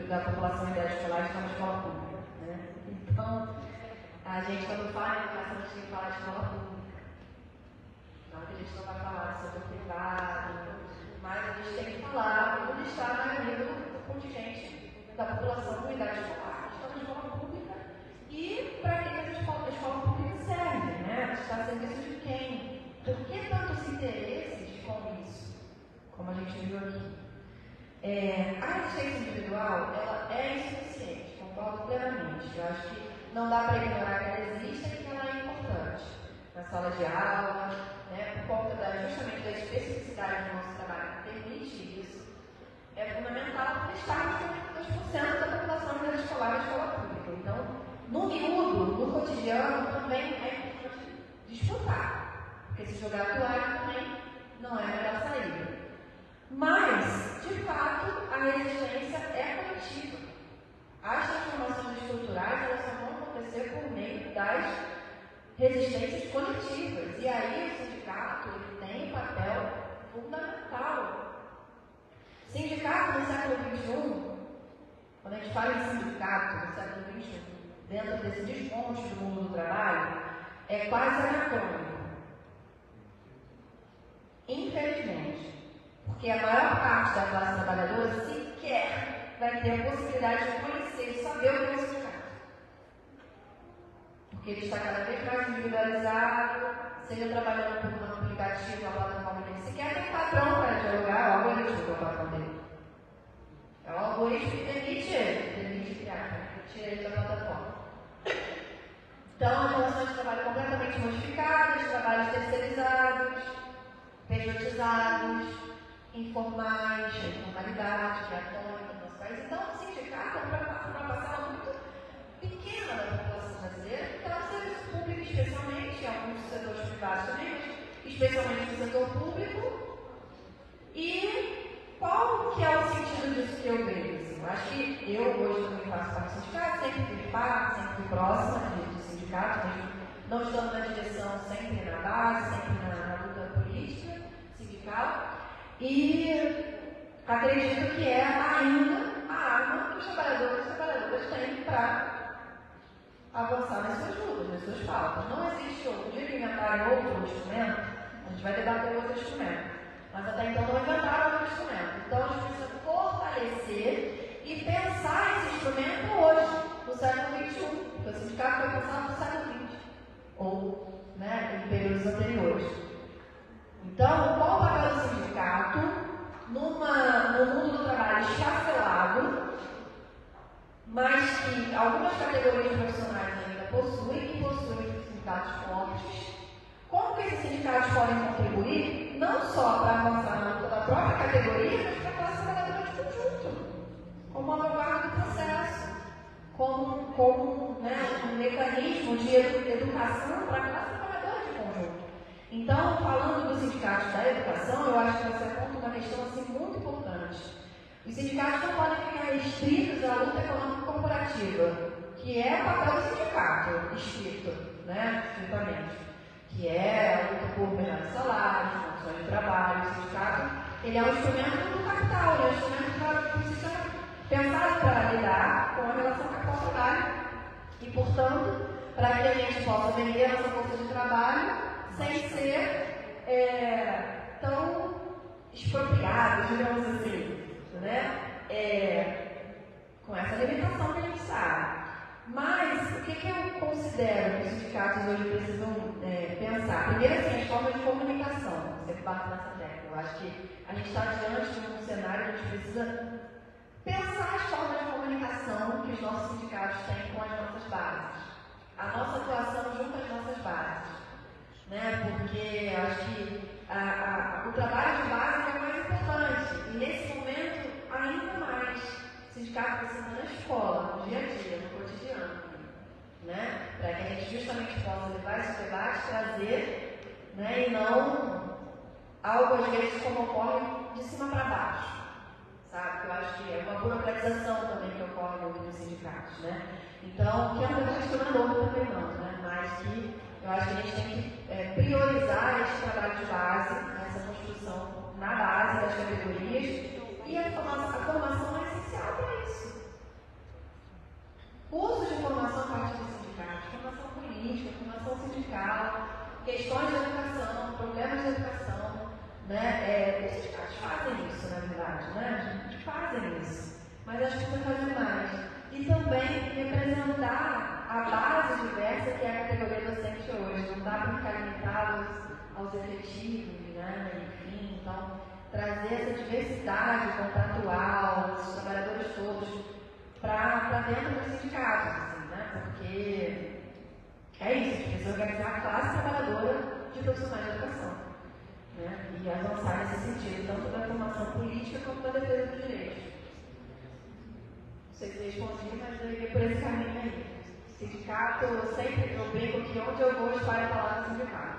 da população de idade escolar estão na escola pública, né? Então, a gente, quando fala em educação, a gente tem que falar de escola pública. Não que a gente não vai falar de setor privado, mas a gente tem que falar onde está a maioria do contingente da população com idade escolar. Está na escola pública e para que a escola pública serve, né? Está a serviço de quem? Por que tantos interesses com isso? Como a gente viu aqui. A assistência individual, ela é insuficiente, concordo plenamente. Eu acho que não dá para ignorar que ela existe e que ela é importante. Na sala de aula, né, por conta justamente da especificidade do nosso trabalho que permite isso, é fundamental para estarmos com 2% da população da escolar e escola pública. Então, no miúdo, no cotidiano, também é importante disputar, porque se jogar a toalha também não é a melhor saída. Mas, de fato, a resistência é coletiva. As transformações estruturais elas só vão acontecer por meio das resistências coletivas. E aí o sindicato ele tem um papel fundamental. Sindicato no século XXI, quando a gente fala em sindicato no século XXI, dentro desse desmonte do mundo do trabalho, é quase anacrônico. Infelizmente. Porque a maior parte da classe trabalhadora sequer vai ter a possibilidade de conhecer, de saber o que é o sindicato. Porque ele está cada vez mais individualizado, seja trabalhando por um aplicativo, uma plataforma que ele sequer tem patrão para dialogar, o algoritmo do patrão dele. É o algoritmo que permite criar, tira ele da plataforma. Então, as relações de trabalho completamente modificadas, trabalhos terceirizados, pejotizados, informais, informalidade, que é atômica no nosso país. Então, o sindicato é uma parcela muito pequena da população brasileira, que está no serviço público, especialmente, em alguns setores privados também, mas especialmente no setor público. E qual que é o sentido disso que eu vejo? Assim, eu acho que eu hoje também faço parte do sindicato, sempre fui parte, sempre fui próxima de sindicato, mesmo não estando na direção, sempre na base, sempre na luta política, sindical. E acredito que é ainda a arma que os trabalhadores e trabalhadoras têm para avançar nas suas lutas, nas suas pautas. Não existe outro. De inventarem outro instrumento, a gente vai debater outro instrumento. Mas até então não inventaram outro instrumento. Então a gente precisa fortalecer e pensar esse instrumento hoje, no século XXI. Porque o sindicato foi pensado no século XX, ou em períodos anteriores. Então, qual o papel do sindicato no mundo do trabalho esfacelado, mas que algumas categorias profissionais ainda possuem, que possuem sindicatos fortes? Como que esses sindicatos podem contribuir, não só para avançar na luta da própria categoria, mas para a classe trabalhadora de conjunto, como uma vanguarda do processo, como um mecanismo de educação para a classe trabalhadora de conjunto? Então, falando dos sindicatos da educação, eu acho que você aponta uma questão assim, muito importante. Os sindicatos não podem ficar restritos à luta econômica corporativa, que é o papel do sindicato, estritamente, que é a luta por melhores salários, condições de trabalho. O sindicato ele é um instrumento do capital, ele é um instrumento do sistema pensado para lidar com a relação capital-trabalho e, portanto, para que a gente possa vender a nossa força de trabalho sem ser tão expropriados, digamos assim, com essa limitação que a gente sabe. Mas, o que eu considero que os sindicatos hoje precisam pensar? Primeiro, assim, as formas de comunicação. Você bato nessa tecla. Eu acho que a gente está diante de um cenário que a gente precisa pensar as formas de comunicação que os nossos sindicatos têm com as nossas bases. A nossa atuação junto às nossas bases. Né? Porque acho que o trabalho de base é o mais importante. E nesse momento, ainda mais, o sindicato precisa na escola, no dia a dia, no cotidiano. Né? Para que a gente justamente possa levar esse debate, trazer, né? E não algo às vezes como ocorre de cima para baixo. Sabe? Eu acho que é uma burocratização também que ocorre nos sindicatos. Né? Então, que é um debate que não é novo também não, né? Mas que eu acho que a gente tem que priorizar esse trabalho de base, essa construção na base das categorias, e a formação é essencial para isso. Cursos de formação a partir dos sindicatos, formação política, formação sindical, questões de educação, problemas de educação, né? Os sindicatos fazem isso, na verdade, né? Fazem isso, mas acho que precisa fazer mais. E também representar a base diversa que é a categoria docente hoje. Não dá para ficar limitado aos efetivos, né? Enfim, então, trazer essa diversidade contratual, os trabalhadores todos, para dentro dos sindicatos, assim, né? Porque é isso, precisa organizar a classe trabalhadora de profissionais de educação. Né? E avançar nesse sentido, tanto da formação política quanto da defesa dos direitos. Não sei se respondi, mas eu iria por esse caminho aí. Sindicato, eu brinco que onde eu vou espalho a palavra sindicato.